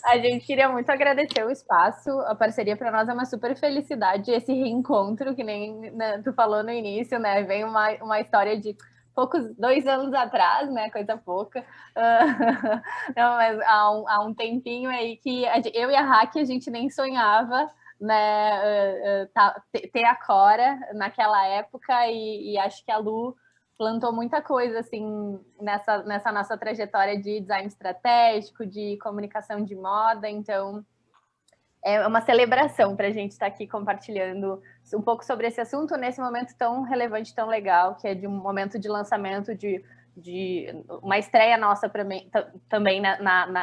A gente queria muito agradecer o espaço, a parceria para nós é uma super felicidade, esse reencontro, que nem, né, tu falou no início, né? Vem uma história de 2 anos atrás, né? Coisa pouca. Não, mas há um tempinho aí que eu e a Raque, a gente nem sonhava, né, ter a Cora naquela época, e acho que a Lu plantou muita coisa assim nessa nossa trajetória de design estratégico, de comunicação de moda. Então é uma celebração para a gente estar aqui compartilhando um pouco sobre esse assunto nesse momento tão relevante, tão legal, que é de um momento de lançamento de uma estreia nossa também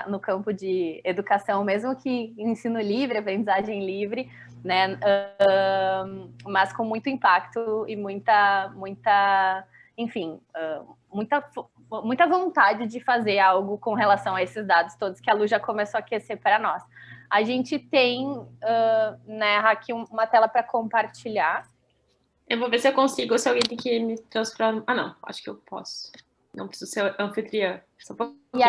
no campo de educação, mesmo que ensino livre, aprendizagem livre, né? Mas com muito impacto e muita enfim, muita vontade de fazer algo com relação a esses dados todos que a Lu já começou a aquecer para nós. A gente tem, né, aqui uma tela para compartilhar. Eu vou ver se eu consigo, se alguém tem que me transformar. Ah, não, acho que eu posso. Não preciso ser anfitriã. E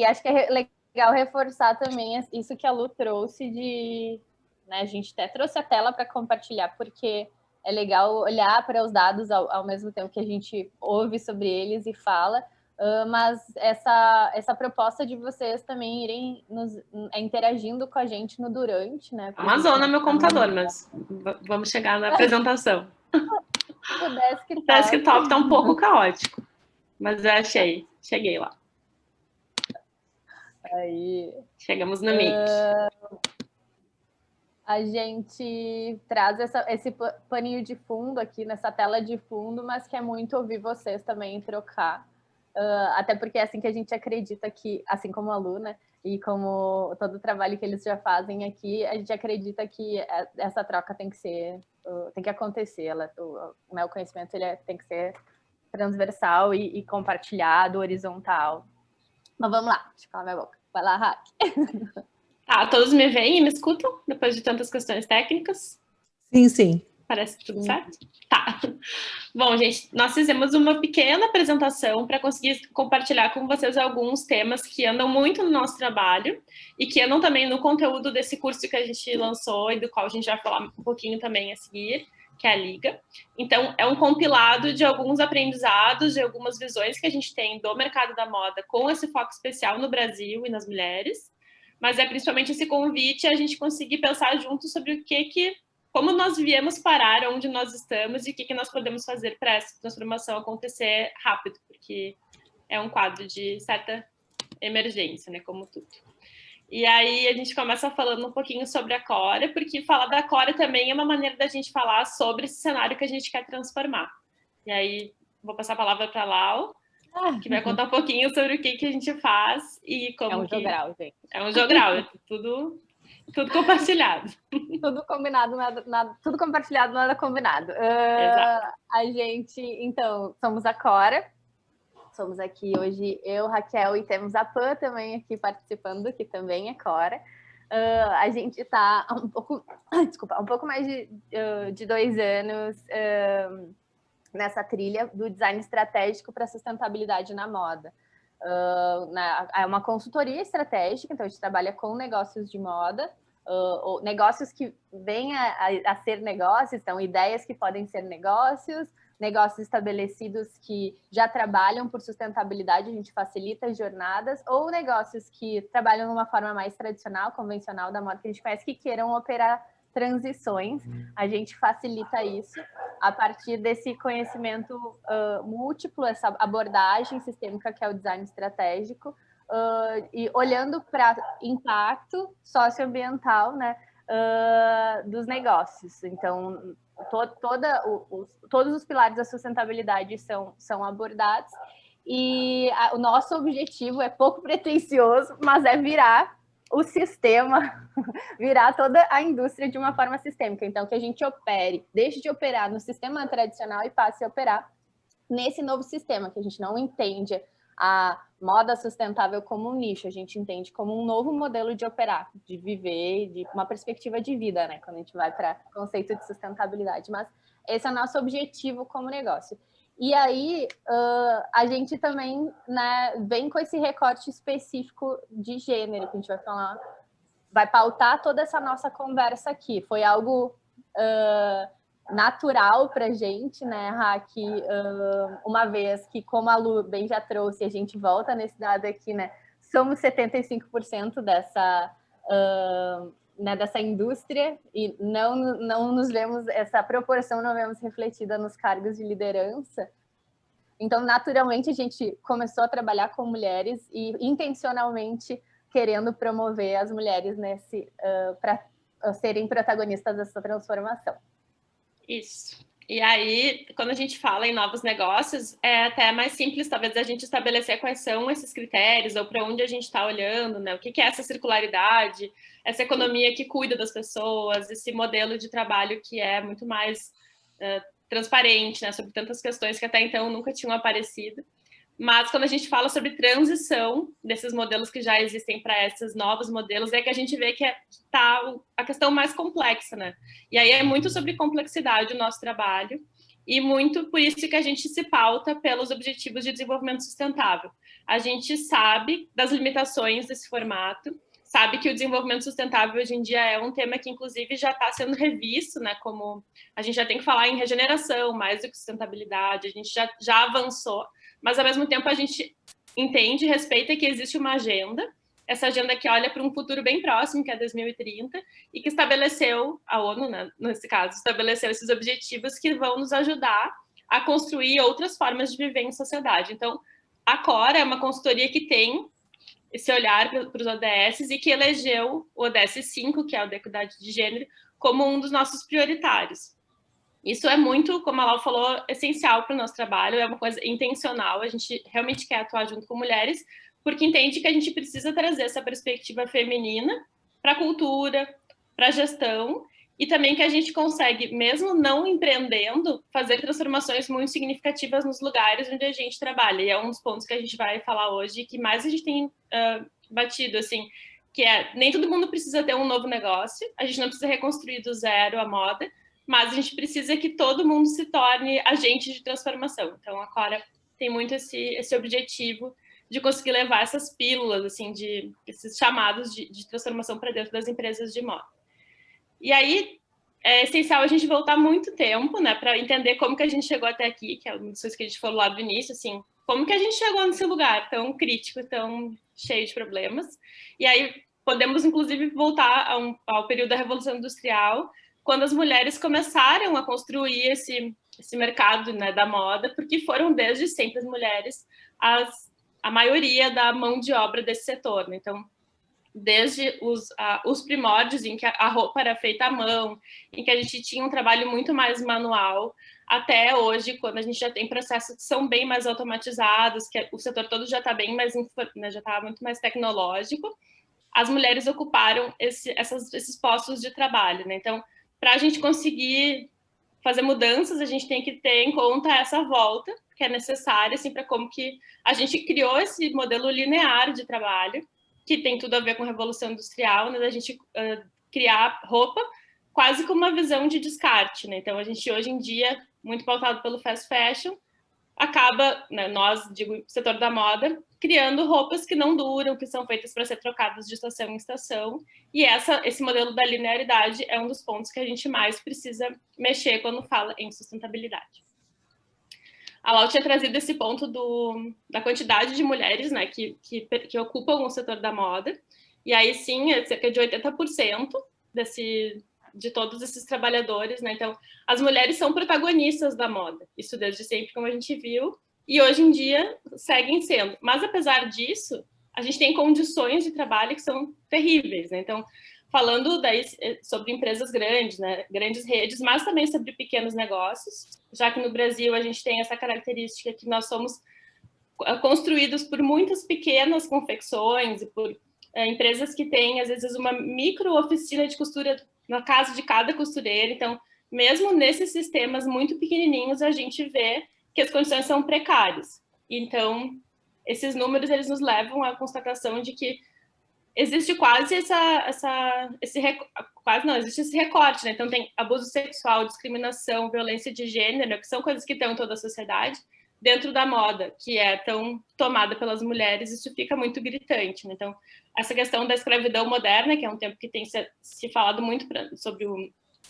acho que é legal reforçar também isso que a Lu trouxe de... Né, a gente até trouxe a tela para compartilhar, porque é legal olhar para os dados ao mesmo tempo que a gente ouve sobre eles e fala, mas essa proposta de vocês também irem interagindo com a gente no durante, né? Amazona meu computador, mas vamos chegar na apresentação. O desktop. O desktop tá um pouco caótico, mas eu achei. Cheguei lá. Aí. Chegamos no Meet. A gente traz esse paninho de fundo aqui nessa tela de fundo, mas quer muito ouvir vocês também trocar. Até porque é assim que a gente acredita que, assim como a Lu, né, e como todo o trabalho que eles já fazem aqui, a gente acredita que essa troca tem que acontecer. O conhecimento tem que ser transversal e compartilhado, horizontal. Mas vamos lá, deixa eu falar minha boca. Vai lá, Hack. Tá, todos me veem e me escutam depois de tantas questões técnicas? Sim, sim. Parece tudo certo? Tá. Bom, gente, nós fizemos uma pequena apresentação para conseguir compartilhar com vocês alguns temas que andam muito no nosso trabalho e que andam também no conteúdo desse curso que a gente lançou e do qual a gente vai falar um pouquinho também a seguir, que é a Liga. Então, é um compilado de alguns aprendizados, de algumas visões que a gente tem do mercado da moda com esse foco especial no Brasil e nas mulheres, mas é principalmente esse convite a gente conseguir pensar juntos sobre como nós viemos parar, onde nós estamos e o que nós podemos fazer para essa transformação acontecer rápido, porque é um quadro de certa emergência, né, como tudo. E aí a gente começa falando um pouquinho sobre a Cora, porque falar da Cora também é uma maneira da gente falar sobre esse cenário que a gente quer transformar. E aí vou passar a palavra para a Lau, que vai contar um pouquinho sobre o que a gente faz e como é um jogral, gente. É um jogral, é tudo compartilhado. Tudo combinado, tudo compartilhado, nada combinado. Exato. A gente, então, somos a Cora. Somos aqui hoje eu, Raquel, e temos a Pan também aqui participando, que também é Cora. A gente está um pouco mais de 2 anos nessa trilha do design estratégico para sustentabilidade na moda. É uma consultoria estratégica, então a gente trabalha com negócios de moda, negócios que vêm a ser negócios, então ideias que podem ser negócios estabelecidos que já trabalham por sustentabilidade, a gente facilita as jornadas, ou negócios que trabalham de uma forma mais tradicional, convencional da moda que a gente conhece, que queiram operar transições, a gente facilita isso a partir desse conhecimento múltiplo, essa abordagem sistêmica que é o design estratégico, e olhando para impacto socioambiental, né, dos negócios. Então, todos os pilares da sustentabilidade são abordados, e o nosso objetivo é pouco pretensioso, mas é virar o sistema, virar toda a indústria de uma forma sistêmica. Então, que a gente deixe de operar no sistema tradicional e passe a operar nesse novo sistema, que a gente não entende a moda sustentável como um nicho, a gente entende como um novo modelo de operar, de viver, de uma perspectiva de vida, né? Quando a gente vai para o conceito de sustentabilidade. Mas esse é o nosso objetivo como negócio. E aí, a gente também, né, vem com esse recorte específico de gênero, que a gente vai falar, vai pautar toda essa nossa conversa aqui. Foi algo natural para a gente, né, Raque? Uma vez que, como a Lu bem já trouxe, a gente volta nesse dado aqui, né, somos 75% dessa indústria e não nos vemos, essa proporção não vemos refletida nos cargos de liderança. Então, naturalmente, a gente começou a trabalhar com mulheres e intencionalmente querendo promover as mulheres para serem protagonistas dessa transformação. Isso. E aí, quando a gente fala em novos negócios, é até mais simples, talvez, a gente estabelecer quais são esses critérios ou para onde a gente está olhando, né? O que é essa circularidade, essa economia que cuida das pessoas, esse modelo de trabalho que é muito mais transparente, né? Sobre tantas questões que até então nunca tinham aparecido. Mas quando a gente fala sobre transição desses modelos que já existem para esses novos modelos, é que a gente vê que está a questão mais complexa, né? E aí é muito sobre complexidade o nosso trabalho e muito por isso que a gente se pauta pelos Objetivos de Desenvolvimento Sustentável. A gente sabe das limitações desse formato, sabe que o desenvolvimento sustentável hoje em dia é um tema que, inclusive, já está sendo revisto, né? Como a gente já tem que falar em regeneração mais do que sustentabilidade, a gente já avançou, mas, ao mesmo tempo, a gente entende e respeita que existe uma agenda, essa agenda que olha para um futuro bem próximo, que é 2030, e que estabeleceu, a ONU, né, nesse caso, estabeleceu esses objetivos que vão nos ajudar a construir outras formas de viver em sociedade. Então, a Cora é uma consultoria que tem esse olhar para os ODS e que elegeu o ODS 5, que é o da equidade de gênero, como um dos nossos prioritários. Isso é muito, como a Lau falou, essencial para o nosso trabalho, é uma coisa intencional, a gente realmente quer atuar junto com mulheres, porque entende que a gente precisa trazer essa perspectiva feminina para a cultura, para a gestão, e também que a gente consegue, mesmo não empreendendo, fazer transformações muito significativas nos lugares onde a gente trabalha. E é um dos pontos que a gente vai falar hoje, que mais a gente tem batido, assim, que é, nem todo mundo precisa ter um novo negócio, a gente não precisa reconstruir do zero a moda, mas a gente precisa que todo mundo se torne agente de transformação. Então, a Cora tem muito esse objetivo de conseguir levar essas pílulas, assim, esses chamados de transformação para dentro das empresas de moda. E aí, é essencial a gente voltar muito tempo, né, para entender como que a gente chegou até aqui, que é uma das coisas que a gente falou lá do início, assim, como que a gente chegou nesse lugar tão crítico, tão cheio de problemas. E aí, podemos, inclusive, voltar ao período da Revolução Industrial, quando as mulheres começaram a construir esse mercado, né, da moda, porque foram desde sempre as mulheres a maioria da mão de obra desse setor, né? Então, desde os primórdios em que a roupa era feita à mão, em que a gente tinha um trabalho muito mais manual, até hoje, quando a gente já tem processos que são bem mais automatizados, que o setor todo já está bem mais, né, já está muito mais tecnológico, as mulheres ocuparam esses postos de trabalho, né? Então, para a gente conseguir fazer mudanças, a gente tem que ter em conta essa volta que é necessária, assim, para como que a gente criou esse modelo linear de trabalho, que tem tudo a ver com a Revolução Industrial, né, da gente criar roupa quase como uma visão de descarte, né? Então, a gente, hoje em dia, muito pautado pelo fast fashion, acaba, né, nós, digo, setor da moda, criando roupas que não duram, que são feitas para ser trocadas de estação em estação, e esse modelo da linearidade é um dos pontos que a gente mais precisa mexer quando fala em sustentabilidade. A Lau tinha trazido esse ponto da quantidade de mulheres, né, que ocupam o setor da moda, e aí sim, é cerca de 80% de todos esses trabalhadores, né? Então, as mulheres são protagonistas da moda, isso desde sempre, como a gente viu, e hoje em dia seguem sendo. Mas, apesar disso, a gente tem condições de trabalho que são terríveis, né? Então, falando daí sobre empresas grandes, né? Grandes redes, mas também sobre pequenos negócios, já que no Brasil a gente tem essa característica que nós somos construídos por muitas pequenas confecções e por empresas que têm, às vezes, uma micro oficina de costura na casa de cada costureira. Então, mesmo nesses sistemas muito pequenininhos, a gente vê que as condições são precárias. Então, esses números, eles nos levam à constatação de que existe quase existe esse recorte, né? Então tem abuso sexual, discriminação, violência de gênero, que são coisas que estão em toda a sociedade, dentro da moda, que é tão tomada pelas mulheres, isso fica muito gritante, né? Então, essa questão da escravidão moderna, que é um tempo que tem se falado muito sobre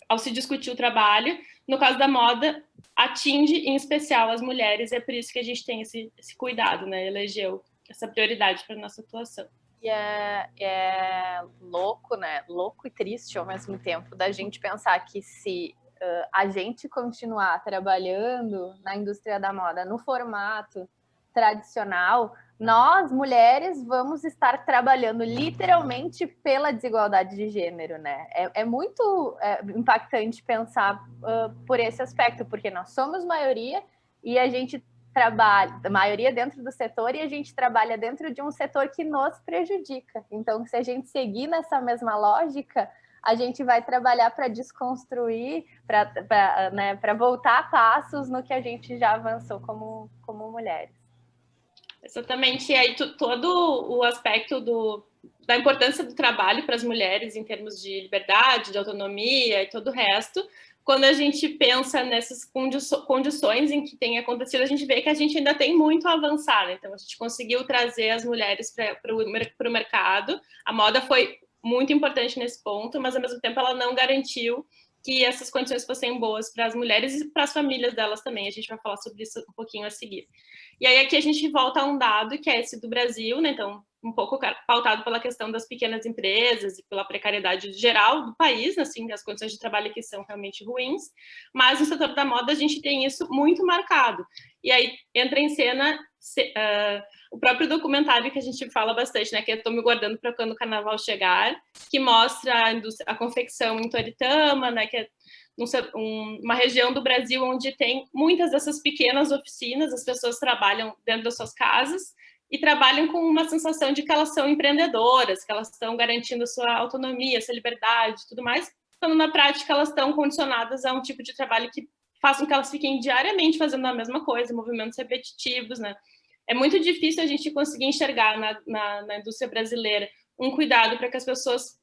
ao se discutir o trabalho, no caso da moda, atinge em especial as mulheres, e é por isso que a gente tem esse cuidado, né? Elegeu essa prioridade para a nossa atuação. E é louco, né? Louco e triste ao mesmo tempo da gente pensar que se a gente continuar trabalhando na indústria da moda no formato tradicional, nós, mulheres, vamos estar trabalhando literalmente pela desigualdade de gênero, né? É muito impactante pensar por esse aspecto, porque nós somos maioria e a gente trabalha, a maioria dentro do setor, e a gente trabalha dentro de um setor que nos prejudica. Então, se a gente seguir nessa mesma lógica, a gente vai trabalhar para desconstruir, para voltar passos no que a gente já avançou como mulheres. Exatamente. E aí todo o aspecto da importância do trabalho para as mulheres em termos de liberdade, de autonomia e todo o resto, quando a gente pensa nessas condições em que tem acontecido, a gente vê que a gente ainda tem muito a avançar, né? Então, a gente conseguiu trazer as mulheres para o mercado. A moda foi muito importante nesse ponto, mas, ao mesmo tempo, ela não garantiu que essas condições fossem boas para as mulheres e para as famílias delas também. A gente vai falar sobre isso um pouquinho a seguir. E aí aqui a gente volta a um dado que é esse do Brasil, né? Então, um pouco pautado pela questão das pequenas empresas e pela precariedade geral do país, assim, as condições de trabalho aqui são realmente ruins, mas no setor da moda a gente tem isso muito marcado. E aí entra em cena o próprio documentário que a gente fala bastante, né, que eu tô me guardando para quando o carnaval chegar, que mostra a confecção em Toritama, né, que é uma região do Brasil onde tem muitas dessas pequenas oficinas, as pessoas trabalham dentro das suas casas e trabalham com uma sensação de que elas são empreendedoras, que elas estão garantindo sua autonomia, sua liberdade, tudo mais, quando na prática elas estão condicionadas a um tipo de trabalho que faz com que elas fiquem diariamente fazendo a mesma coisa, movimentos repetitivos, né? É muito difícil a gente conseguir enxergar na indústria brasileira um cuidado para que as pessoas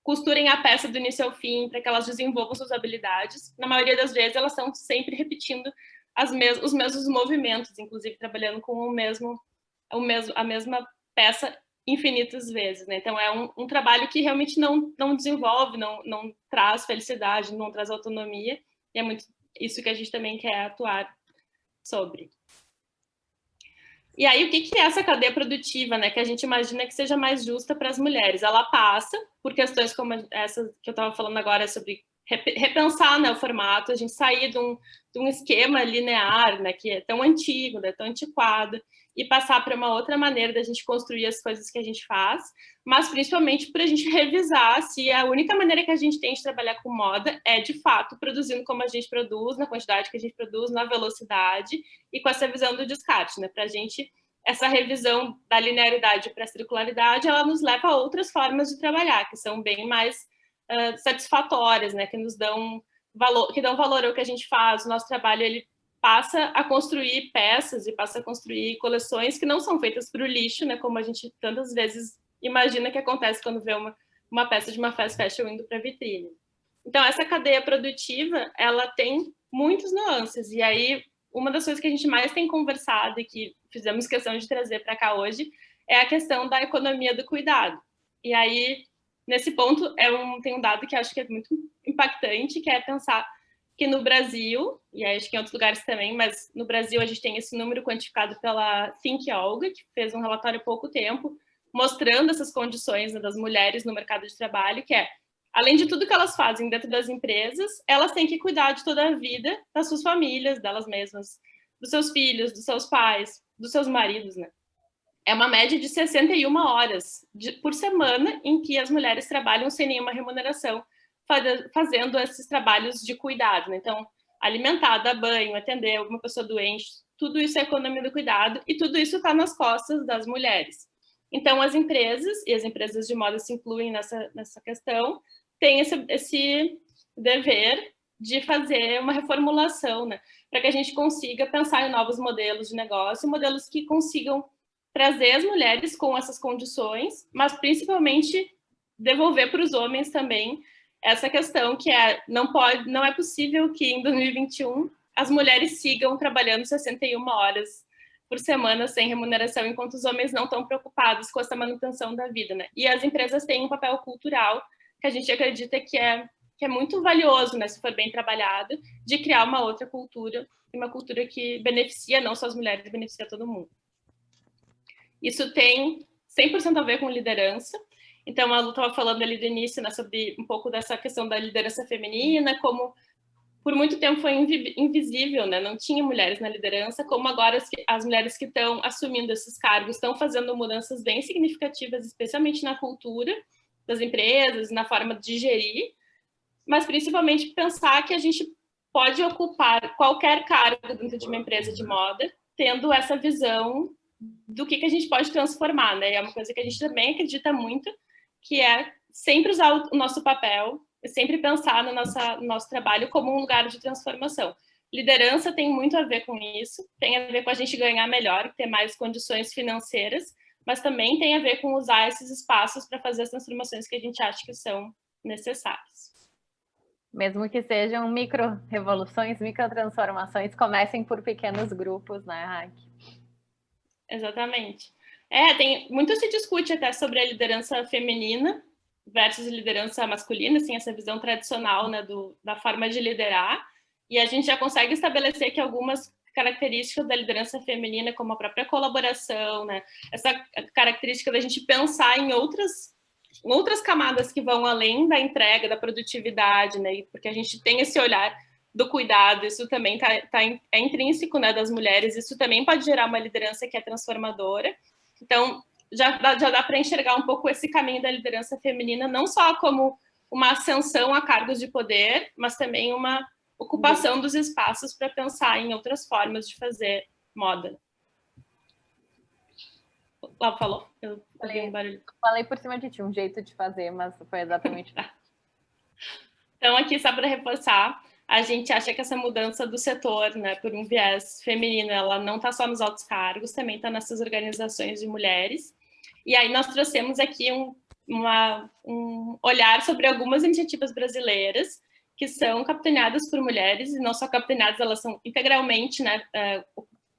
costurem a peça do início ao fim, para que elas desenvolvam suas habilidades. Na maioria das vezes, elas estão sempre repetindo os mesmos movimentos, inclusive trabalhando com a mesma peça infinitas vezes, né? Então, é um trabalho que realmente não desenvolve, não traz felicidade, não traz autonomia, e é muito isso que a gente também quer atuar sobre. E aí, o que é essa cadeia produtiva, né, que a gente imagina que seja mais justa para as mulheres? Ela passa por questões como essa que eu estava falando agora, sobre repensar, né, o formato, a gente sair de um esquema linear, né, que é tão antigo, né, tão antiquado, e passar para uma outra maneira da gente construir as coisas que a gente faz, mas principalmente para a gente revisar se a única maneira que a gente tem de trabalhar com moda é, de fato, produzindo como a gente produz, na quantidade que a gente produz, na velocidade, e com essa visão do descarte, né? Para a gente, essa revisão da linearidade para a circularidade, ela nos leva a outras formas de trabalhar, que são bem mais satisfatórias, né? Que nos dão valor, que dão valor ao que a gente faz. O nosso trabalho, ele passa a construir peças e passa a construir coleções que não são feitas para o lixo, né? Como a gente tantas vezes imagina que acontece quando vê uma peça de uma fast fashion indo para a vitrine. Então, essa cadeia produtiva, ela tem muitas nuances. E aí, uma das coisas que a gente mais tem conversado e que fizemos questão de trazer para cá hoje é a questão da economia do cuidado. E aí, nesse ponto, tem um dado que acho que é muito impactante, que é pensar que no Brasil, e acho que em outros lugares também, mas no Brasil a gente tem esse número quantificado pela Think Olga, que fez um relatório há pouco tempo, mostrando essas condições, né, das mulheres no mercado de trabalho, que é, além de tudo que elas fazem dentro das empresas, elas têm que cuidar de toda a vida das suas famílias, delas mesmas, dos seus filhos, dos seus pais, dos seus maridos, né? É uma média de 61 horas por semana em que as mulheres trabalham sem nenhuma remuneração, fazendo esses trabalhos de cuidado, né? Então, alimentar, dar banho, atender alguma pessoa doente, tudo isso é economia do cuidado e tudo isso está nas costas das mulheres. Então, as empresas, e as empresas de moda se incluem nessa questão, têm esse dever de fazer uma reformulação, né? Para que a gente consiga pensar em novos modelos de negócio, modelos que consigam trazer as mulheres com essas condições, mas principalmente devolver para os homens também essa questão que não é possível que em 2021 as mulheres sigam trabalhando 61 horas por semana sem remuneração, enquanto os homens não estão preocupados com essa manutenção da vida, né? E as empresas têm um papel cultural que a gente acredita que é muito valioso, né, se for bem trabalhado, de criar uma outra cultura, uma cultura que beneficia não só as mulheres, beneficia todo mundo. Isso tem 100% a ver com liderança. Então, a Lu estava falando ali do início, né, sobre um pouco dessa questão da liderança feminina, como por muito tempo foi invisível, né? Não tinha mulheres na liderança, como agora as mulheres que estão assumindo esses cargos estão fazendo mudanças bem significativas, especialmente na cultura das empresas, na forma de gerir, mas principalmente pensar que a gente pode ocupar qualquer cargo dentro de uma empresa de moda, tendo essa visão do que a gente pode transformar, né? E é uma coisa que a gente também acredita muito, que é sempre usar o nosso papel, sempre pensar no nosso trabalho como um lugar de transformação. Liderança tem muito a ver com isso, tem a ver com a gente ganhar melhor, ter mais condições financeiras, mas também tem a ver com usar esses espaços para fazer as transformações que a gente acha que são necessárias. Mesmo que sejam micro-revoluções, micro-transformações, comecem por pequenos grupos, né, Raque? Exatamente. Muito se discute até sobre a liderança feminina versus liderança masculina, assim, essa visão tradicional, né, da forma de liderar, e a gente já consegue estabelecer que algumas características da liderança feminina, como a própria colaboração, né, essa característica da gente pensar em outras camadas que vão além da entrega, da produtividade, né, porque a gente tem esse olhar do cuidado, isso também é intrínseco, né, das mulheres, isso também pode gerar uma liderança que é transformadora. Então, já dá para enxergar um pouco esse caminho da liderança feminina, não só como uma ascensão a cargos de poder, mas também uma ocupação dos espaços para pensar em outras formas de fazer moda. Lá falou, eu ouvi um barulho. Falei por cima de ti, um jeito de fazer, mas foi exatamente isso. Então, aqui, só para reforçar, a gente acha que essa mudança do setor, né, por um viés feminino, ela não está só nos altos cargos, também está nessas organizações de mulheres. E aí nós trouxemos aqui um olhar sobre algumas iniciativas brasileiras que são capitaneadas por mulheres, e não só capitaneadas, elas são integralmente, né,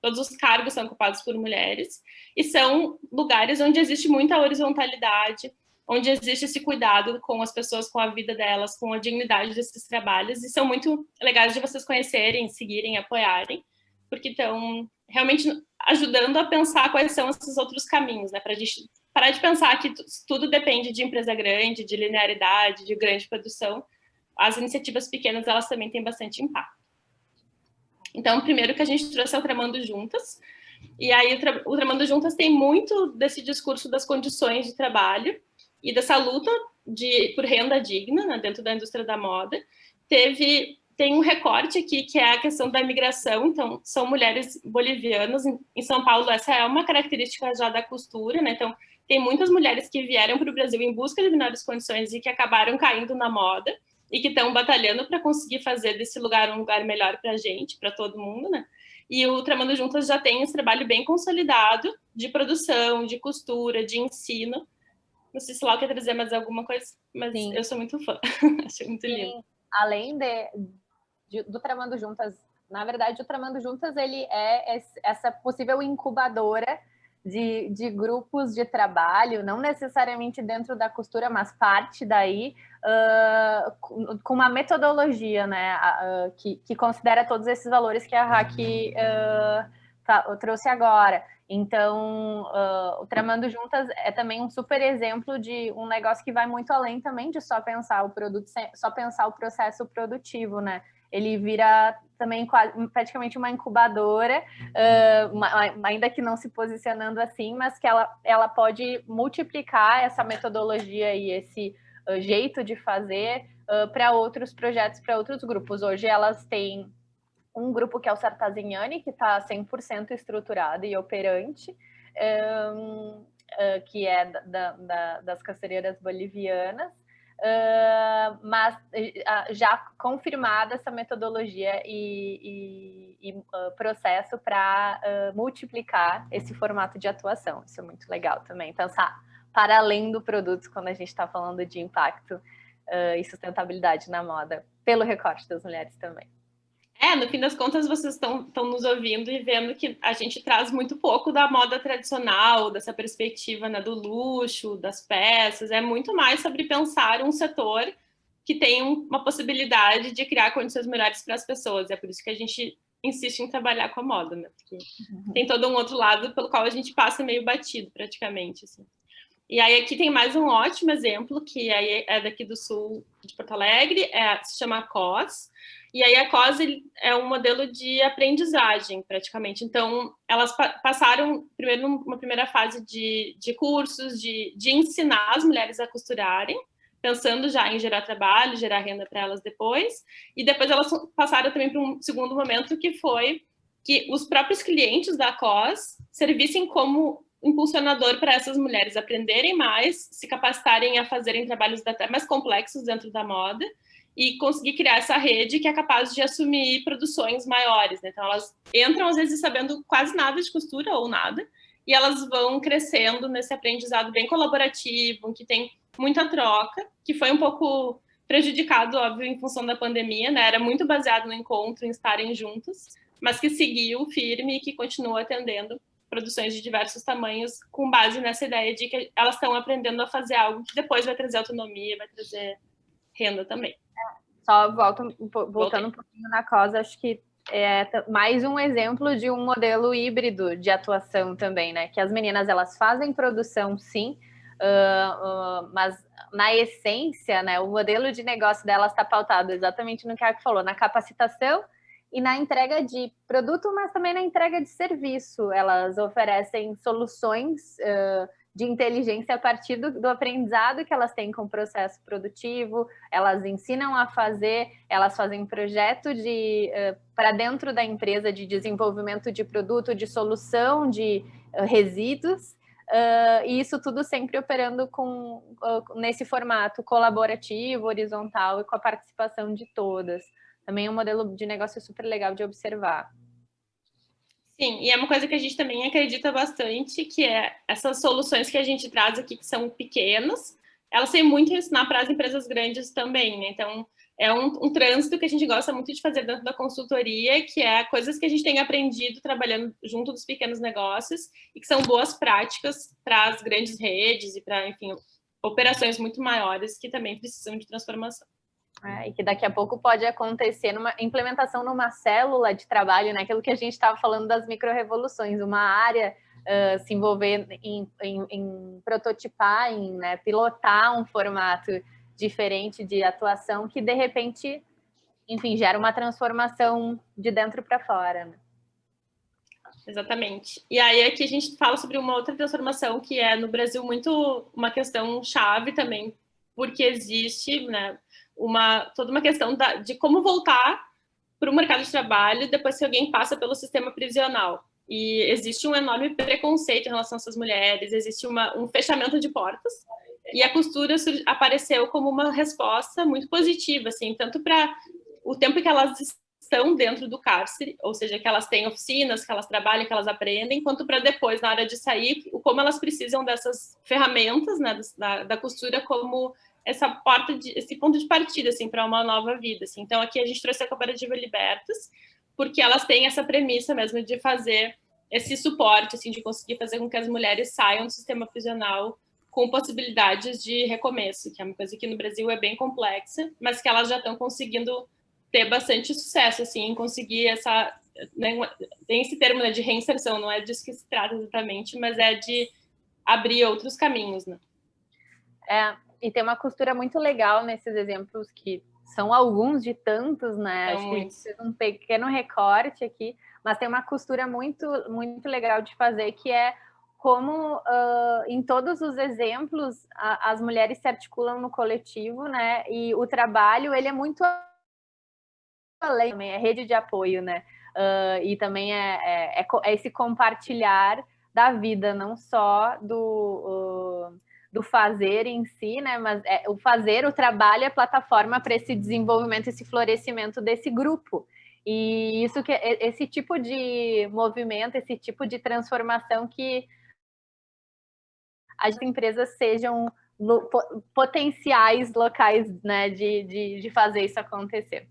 todos os cargos são ocupados por mulheres, e são lugares onde existe muita horizontalidade, onde existe esse cuidado com as pessoas, com a vida delas, com a dignidade desses trabalhos, e são muito legais de vocês conhecerem, seguirem, apoiarem, porque estão realmente ajudando a pensar quais são esses outros caminhos, né, para a gente parar de pensar que tudo depende de empresa grande, de linearidade, de grande produção. As iniciativas pequenas, elas também têm bastante impacto. Então, primeiro que a gente trouxe é o Tramando Juntas, e aí o Tramando Juntas tem muito desse discurso das condições de trabalho e dessa luta por renda digna, né, dentro da indústria da moda. Tem um recorte aqui que é a questão da imigração, então são mulheres bolivianas. Em São Paulo, essa é uma característica já da costura, né? Então tem muitas mulheres que vieram para o Brasil em busca de melhores condições e que acabaram caindo na moda e que estão batalhando para conseguir fazer desse lugar um lugar melhor para a gente, para todo mundo, né? E o Tramando Juntas já tem esse trabalho bem consolidado de produção, de costura, de ensino. Não sei se lá quer trazer mais alguma coisa, mas sim, eu sou muito fã. Acho muito lindo. Além do Tramando Juntas, na verdade, o Tramando Juntas ele é essa possível incubadora de grupos de trabalho, não necessariamente dentro da costura, mas parte daí, com uma metodologia, né, que considera todos esses valores que a Raque trouxe agora. Então, o Tramando Juntas é também um super exemplo de um negócio que vai muito além também de só pensar o produto, só pensar o processo produtivo, né? Ele vira também praticamente uma incubadora, ainda que não se posicionando assim, mas que ela pode multiplicar essa metodologia e esse jeito de fazer para outros projetos, para outros grupos. Hoje elas têm um grupo que é o Sartazignani, que está 100% estruturado e operante, que é das cacereiras bolivianas. mas já confirmada essa metodologia e processo para multiplicar esse formato de atuação. Isso é muito legal também. Pensar para além do produto quando a gente está falando de impacto e sustentabilidade na moda, pelo recorte das mulheres também. No fim das contas, vocês estão nos ouvindo e vendo que a gente traz muito pouco da moda tradicional, dessa perspectiva, né, do luxo, das peças. É muito mais sobre pensar um setor que tem uma possibilidade de criar condições melhores para as pessoas. É por isso que a gente insiste em trabalhar com a moda, né? Porque tem todo um outro lado pelo qual a gente passa meio batido, praticamente, assim. E aí aqui tem mais um ótimo exemplo, que aí é daqui do sul de Porto Alegre, se chama COS. E aí a COS é um modelo de aprendizagem, praticamente. Então, elas passaram primeiro numa primeira fase de cursos, de ensinar as mulheres a costurarem, pensando já em gerar trabalho, gerar renda para elas depois. E depois elas passaram também para um segundo momento, que foi que os próprios clientes da COS servissem como impulsionador para essas mulheres aprenderem mais, se capacitarem a fazerem trabalhos até mais complexos dentro da moda e conseguir criar essa rede que é capaz de assumir produções maiores, né? Então, elas entram, às vezes, sabendo quase nada de costura ou nada, e elas vão crescendo nesse aprendizado bem colaborativo, que tem muita troca, que foi um pouco prejudicado, óbvio, em função da pandemia, né? Era muito baseado no encontro, em estarem juntas, mas que seguiu firme e que continua atendendo produções de diversos tamanhos, com base nessa ideia de que elas estão aprendendo a fazer algo que depois vai trazer autonomia, vai trazer renda também. Só voltando um pouquinho na COS, acho que é mais um exemplo de um modelo híbrido de atuação também, né? Que as meninas, elas fazem produção, sim, mas na essência, né, o modelo de negócio delas está pautado exatamente no que a Arco falou, na capacitação e na entrega de produto, mas também na entrega de serviço. Elas oferecem soluções de inteligência a partir do aprendizado que elas têm com o processo produtivo, elas ensinam a fazer, elas fazem um projeto para dentro da empresa de desenvolvimento de produto, de solução de resíduos, e isso tudo sempre operando nesse formato colaborativo, horizontal e com a participação de todas. Também é um modelo de negócio super legal de observar. Sim, e é uma coisa que a gente também acredita bastante, que é essas soluções que a gente traz aqui, que são pequenas, elas têm muito a ensinar para as empresas grandes também, né? Então, é um trânsito que a gente gosta muito de fazer dentro da consultoria, que é coisas que a gente tem aprendido trabalhando junto dos pequenos negócios e que são boas práticas para as grandes redes e para, enfim, operações muito maiores que também precisam de transformação. E que daqui a pouco pode acontecer numa implementação numa célula de trabalho, né? Aquilo que a gente estava falando das micro-revoluções, uma área se envolver em prototipar, né, pilotar um formato diferente de atuação que, de repente, enfim, gera uma transformação de dentro para fora, né? Exatamente. E aí aqui a gente fala sobre uma outra transformação que é no Brasil muito uma questão chave também, porque existe, né, toda uma questão de como voltar para o mercado de trabalho depois que alguém passa pelo sistema prisional. E existe um enorme preconceito em relação a essas mulheres, existe um fechamento de portas, e a costura apareceu como uma resposta muito positiva, assim, tanto para o tempo que elas estão dentro do cárcere, ou seja, que elas têm oficinas, que elas trabalham, que elas aprendem, quanto para depois, na hora de sair, como elas precisam dessas ferramentas, né, da costura como esse ponto de partida, assim, para uma nova vida, assim. Então, aqui a gente trouxe a cooperativa Libertas, porque elas têm essa premissa mesmo de fazer esse suporte, assim, de conseguir fazer com que as mulheres saiam do sistema prisional com possibilidades de recomeço, que é uma coisa que no Brasil é bem complexa, mas que elas já estão conseguindo ter bastante sucesso, assim, em conseguir essa... Né, tem esse termo, né, de reinserção, não é disso que se trata exatamente, mas é de abrir outros caminhos, né? E tem uma costura muito legal nesses exemplos, que são alguns de tantos, né? Acho que a gente fez um pequeno recorte aqui, mas tem uma costura muito, muito legal de fazer, que é como em todos os exemplos as mulheres se articulam no coletivo, né? E o trabalho, ele é muito além, também é rede de apoio, né? E também é esse compartilhar da vida, não só do fazer em si, né? Mas o fazer, o trabalho é plataforma para esse desenvolvimento, esse florescimento desse grupo. E isso que esse tipo de movimento, esse tipo de transformação que as empresas sejam potenciais locais, né, de fazer isso acontecer.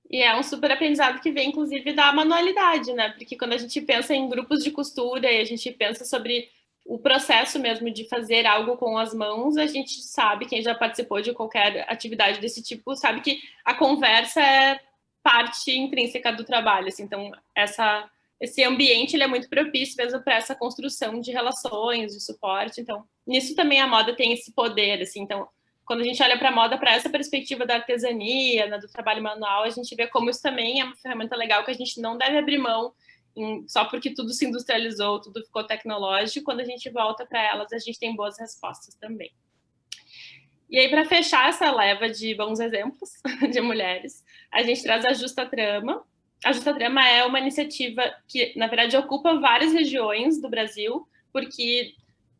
E é um super aprendizado que vem, inclusive, da manualidade, né? Porque quando a gente pensa em grupos de costura e a gente pensa sobre o processo mesmo de fazer algo com as mãos, a gente sabe, quem já participou de qualquer atividade desse tipo, sabe que a conversa é parte intrínseca do trabalho, assim. Então, esse ambiente ele é muito propício mesmo para essa construção de relações, de suporte. Então, nisso também a moda tem esse poder, assim. Então, quando a gente olha para a moda, para essa perspectiva da artesania, né, do trabalho manual, a gente vê como isso também é uma ferramenta legal que a gente não deve abrir mão só porque tudo se industrializou, tudo ficou tecnológico. Quando a gente volta para elas, a gente tem boas respostas também. E aí, para fechar essa leva de bons exemplos de mulheres, a gente traz a Justa Trama. A Justa Trama é uma iniciativa que, na verdade, ocupa várias regiões do Brasil, porque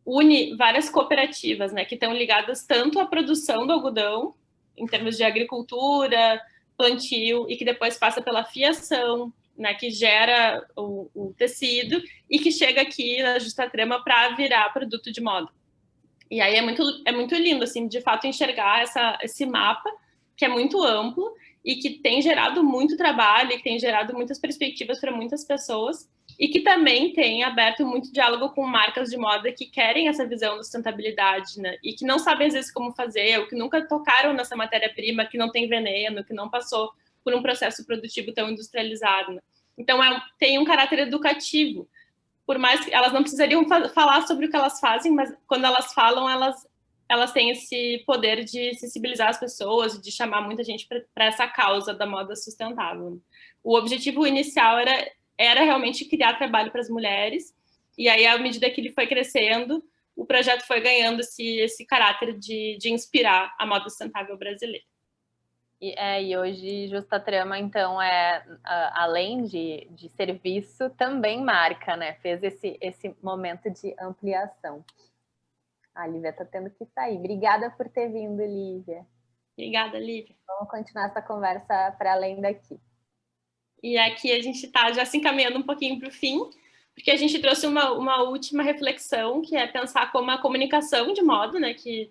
une várias cooperativas, né, que estão ligadas tanto à produção do algodão, em termos de agricultura, plantio, e que depois passa pela fiação, né, que gera o tecido, e que chega aqui na Justa Trama para virar produto de moda. E aí é muito lindo, assim, de fato, enxergar esse mapa, que é muito amplo, e que tem gerado muito trabalho, e que tem gerado muitas perspectivas para muitas pessoas, e que também tem aberto muito diálogo com marcas de moda que querem essa visão da sustentabilidade, né? E que não sabem, às vezes, como fazer, ou que nunca tocaram nessa matéria-prima, que não tem veneno, que não passou por um processo produtivo tão industrializado, né? Então, tem um caráter educativo. Por mais que elas não precisariam falar sobre o que elas fazem, mas quando elas falam, elas têm esse poder de sensibilizar as pessoas, de chamar muita gente para essa causa da moda sustentável. O objetivo inicial era realmente criar trabalho para as mulheres, e aí, à medida que ele foi crescendo, o projeto foi ganhando esse caráter de inspirar a moda sustentável brasileira. E hoje Justa Trama, então, além de serviço, também marca, né? Fez esse momento de ampliação. A Lívia está tendo que sair. Obrigada por ter vindo, Lívia. Obrigada, Lívia. Vamos continuar essa conversa para além daqui. E aqui a gente está já se encaminhando um pouquinho para o fim, porque a gente trouxe uma última reflexão, que é pensar como a comunicação de moda, né, que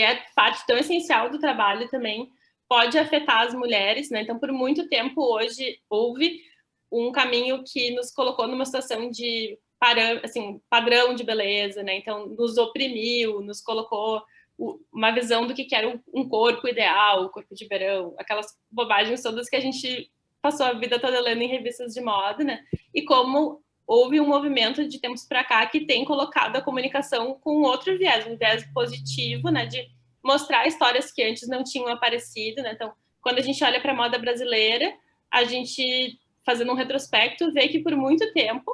é parte tão essencial do trabalho também, pode afetar as mulheres, né? Então, por muito tempo, hoje, houve um caminho que nos colocou numa situação de padrão de beleza, né? Então, nos oprimiu, nos colocou uma visão do que era um corpo ideal, o corpo de verão, aquelas bobagens todas que a gente passou a vida toda lendo em revistas de moda, né? E como houve um movimento de tempos para cá que tem colocado a comunicação com outro viés, um viés positivo, né? De mostrar histórias que antes não tinham aparecido, né? Então, quando a gente olha para a moda brasileira, a gente, fazendo um retrospecto, vê que por muito tempo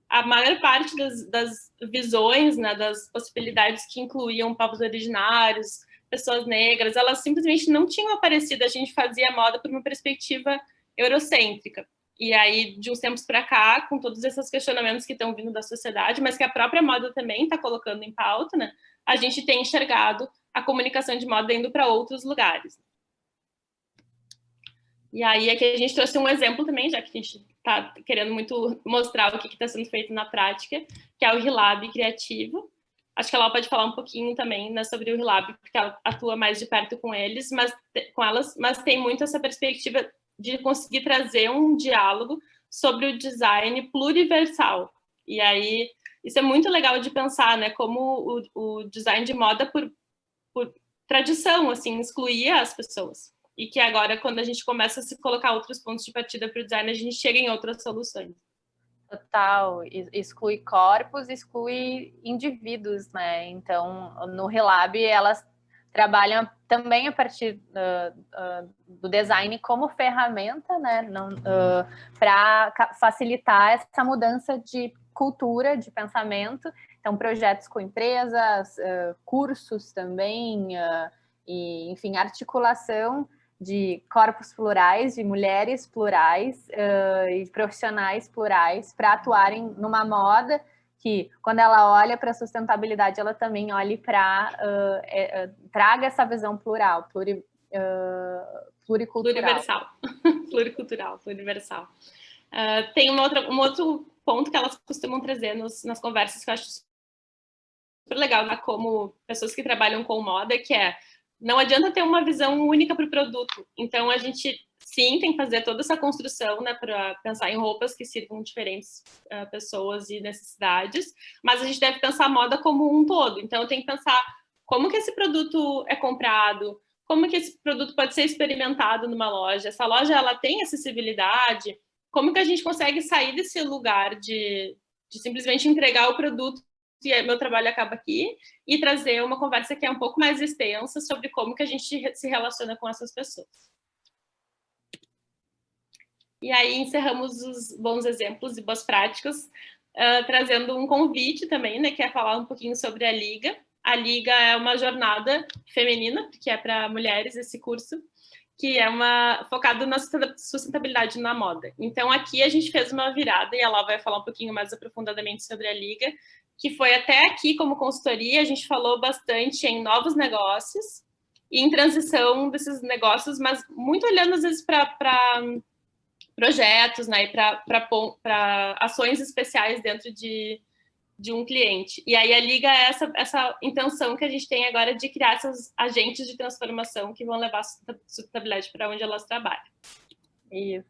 a maior parte das visões, né, das possibilidades que incluíam povos originários, pessoas negras, elas simplesmente não tinham aparecido. A gente fazia moda por uma perspectiva eurocêntrica. E aí, de uns tempos para cá, com todos esses questionamentos que estão vindo da sociedade, mas que a própria moda também está colocando em pauta, né, a gente tem enxergado a comunicação de moda indo para outros lugares. E aí aqui a gente trouxe um exemplo também, já que a gente está querendo muito mostrar o que está sendo feito na prática, que é o Rilab Criativo. Acho que ela pode falar um pouquinho também, né, sobre o Rilab, porque ela atua mais de perto com eles, mas tem muito essa perspectiva de conseguir trazer um diálogo sobre o design pluriversal. E aí isso é muito legal de pensar, né, como o design de moda por tradição, assim, excluía as pessoas. E que agora, quando a gente começa a se colocar outros pontos de partida para o design, a gente chega em outras soluções. Total, exclui corpos, exclui indivíduos, né? Então, no Relab, elas trabalham também a partir do design como ferramenta, né? Para facilitar essa mudança de cultura, de pensamento. Então, projetos com empresas, cursos também, e, enfim, articulação de corpos plurais, de mulheres plurais e profissionais plurais para atuarem numa moda que quando ela olha para a sustentabilidade, ela também olhe para traga essa visão plural, pluricultural. Pluriversal. Pluricultural, pluriversal. Tem um outro ponto que elas costumam trazer nas conversas que eu acho super legal, né, como pessoas que trabalham com moda, que é não adianta ter uma visão única para o produto. Então, a gente, sim, tem que fazer toda essa construção, né, para pensar em roupas que sirvam diferentes pessoas e necessidades, mas a gente deve pensar a moda como um todo. Então, tem que pensar como que esse produto é comprado, como que esse produto pode ser experimentado numa loja. Essa loja, ela tem acessibilidade? Como que a gente consegue sair desse lugar de simplesmente entregar o produto e meu trabalho acaba aqui, e trazer uma conversa que é um pouco mais extensa sobre como que a gente se relaciona com essas pessoas. E aí encerramos os bons exemplos e boas práticas, trazendo um convite também, né, que é falar um pouquinho sobre a Liga. A Liga é uma jornada feminina, que é para mulheres esse curso, que é focado na sustentabilidade na moda. Então, aqui a gente fez uma virada, e a Lá vai falar um pouquinho mais aprofundadamente sobre a Liga, que foi até aqui como consultoria, a gente falou bastante em novos negócios e em transição desses negócios, mas muito olhando, às vezes, para projetos, né, e para ações especiais dentro de um cliente. E aí a Liga é essa intenção que a gente tem agora de criar esses agentes de transformação que vão levar a sustentabilidade para onde elas trabalham. Isso.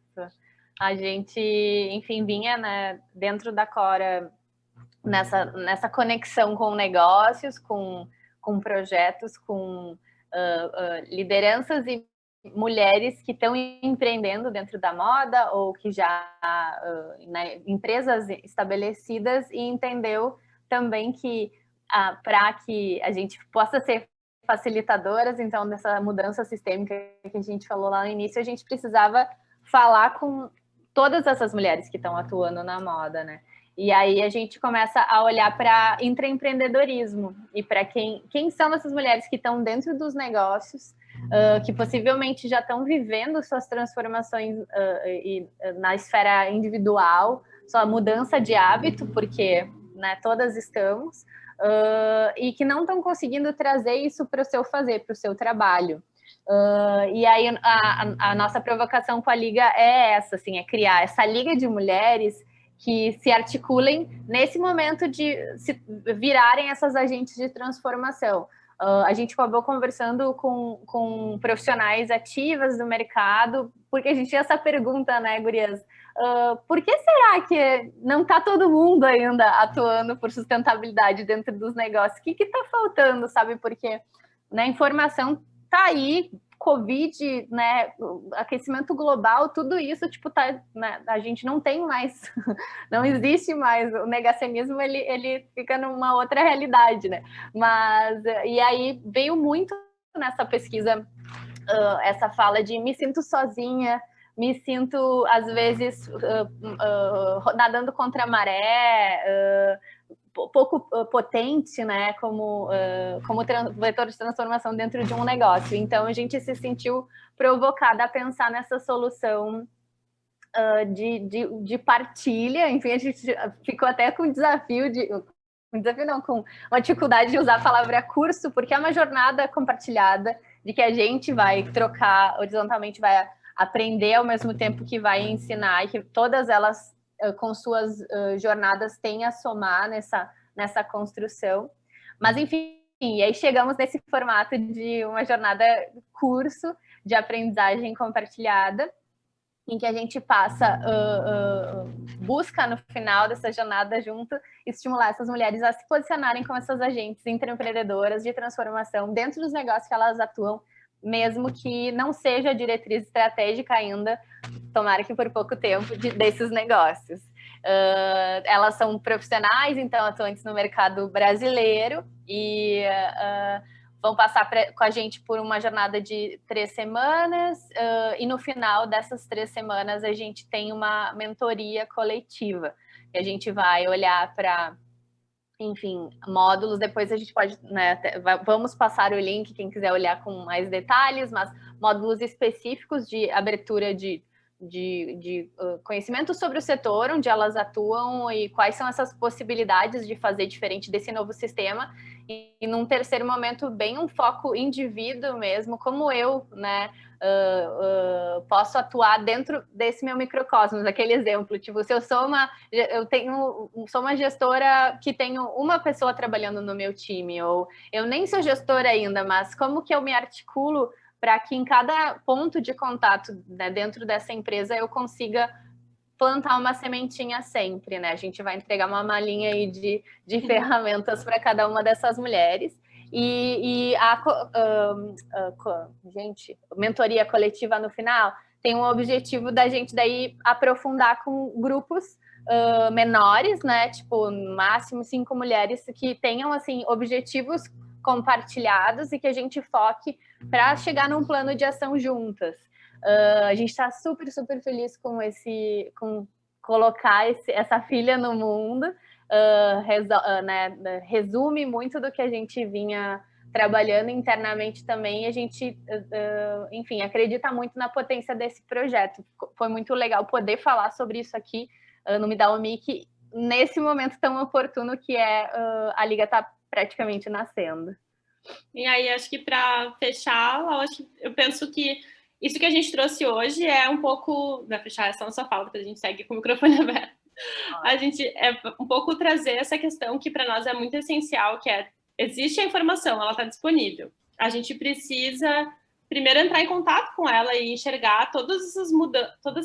A gente, enfim, vinha, né, dentro da Cora nessa conexão com negócios, com projetos, com lideranças e mulheres que estão empreendendo dentro da moda ou que já empresas estabelecidas, e entendeu também que para que a gente possa ser facilitadoras, então, dessa mudança sistêmica que a gente falou lá no início, a gente precisava falar com todas essas mulheres que estão atuando na moda, né? E aí a gente começa a olhar para intraempreendedorismo e para quem são essas mulheres que estão dentro dos negócios, que possivelmente já estão vivendo suas transformações na esfera individual, sua mudança de hábito, porque, né, todas estamos, e que não estão conseguindo trazer isso para o seu fazer, para o seu trabalho. E aí a nossa provocação com a Liga é essa, assim, é criar essa liga de mulheres que se articulem nesse momento de se virarem essas agentes de transformação. A gente acabou conversando com profissionais ativas do mercado, porque a gente tinha essa pergunta, né, gurias? Por que será que não está todo mundo ainda atuando por sustentabilidade dentro dos negócios? O que está faltando, sabe? Porque, né, a informação está aí, Covid, né, aquecimento global, tudo isso, tipo, né, a gente não tem mais, não existe mais, o negacionismo, ele fica numa outra realidade, né, mas, e aí veio muito nessa pesquisa, essa fala de me sinto sozinha, me sinto, às vezes, nadando contra a maré, pouco potente, né, como vetor de transformação dentro de um negócio. Então, a gente se sentiu provocada a pensar nessa solução de partilha. Enfim, a gente ficou até com com uma dificuldade de usar a palavra curso, porque é uma jornada compartilhada, de que a gente vai trocar horizontalmente, vai aprender ao mesmo tempo que vai ensinar, e que todas elas com suas jornadas têm a somar nessa construção. Mas, enfim, e aí chegamos nesse formato de uma jornada curso de aprendizagem compartilhada, em que a gente busca no final dessa jornada junto estimular essas mulheres a se posicionarem como essas agentes intraempreendedoras de transformação dentro dos negócios que elas atuam, mesmo que não seja a diretriz estratégica ainda, tomara que por pouco tempo, desses negócios. Elas são profissionais, então, atuantes no mercado brasileiro, e vão passar com a gente por uma jornada de 3 semanas, e no final dessas 3 semanas a gente tem uma mentoria coletiva, que a gente vai olhar para, enfim, módulos. Depois a gente pode, né, vamos passar o link, quem quiser olhar com mais detalhes, mas módulos específicos de abertura de conhecimento sobre o setor onde elas atuam e quais são essas possibilidades de fazer diferente desse novo sistema. E num terceiro momento, bem um foco indivíduo mesmo, como eu, né, posso atuar dentro desse meu microcosmos, aquele exemplo, tipo, se eu sou sou uma gestora que tenho uma pessoa trabalhando no meu time, ou eu nem sou gestora ainda, mas como que eu me articulo para que em cada ponto de contato, né, dentro dessa empresa eu consiga plantar uma sementinha sempre, né? A gente vai entregar uma malinha aí de ferramentas para cada uma dessas mulheres. Gente, mentoria coletiva no final tem um objetivo da gente daí aprofundar com grupos menores, né? Tipo, no máximo 5 mulheres que tenham, assim, objetivos compartilhados e que a gente foque para chegar num plano de ação juntas. A gente está super, super feliz com colocar essa filha no mundo. Né, resume muito do que a gente vinha trabalhando internamente também, e a gente, enfim, acredita muito na potência desse projeto. Foi muito legal poder falar sobre isso aqui no Me Dá o Mic, nesse momento tão oportuno que a Liga está praticamente nascendo. E aí, acho que para fechar, eu penso que isso que a gente trouxe hoje é um pouco... Vai fechar essa nossa fala, porque a gente segue com o microfone aberto. A gente é um pouco trazer essa questão que para nós é muito essencial, que é, existe a informação, ela está disponível. A gente precisa primeiro entrar em contato com ela e enxergar todas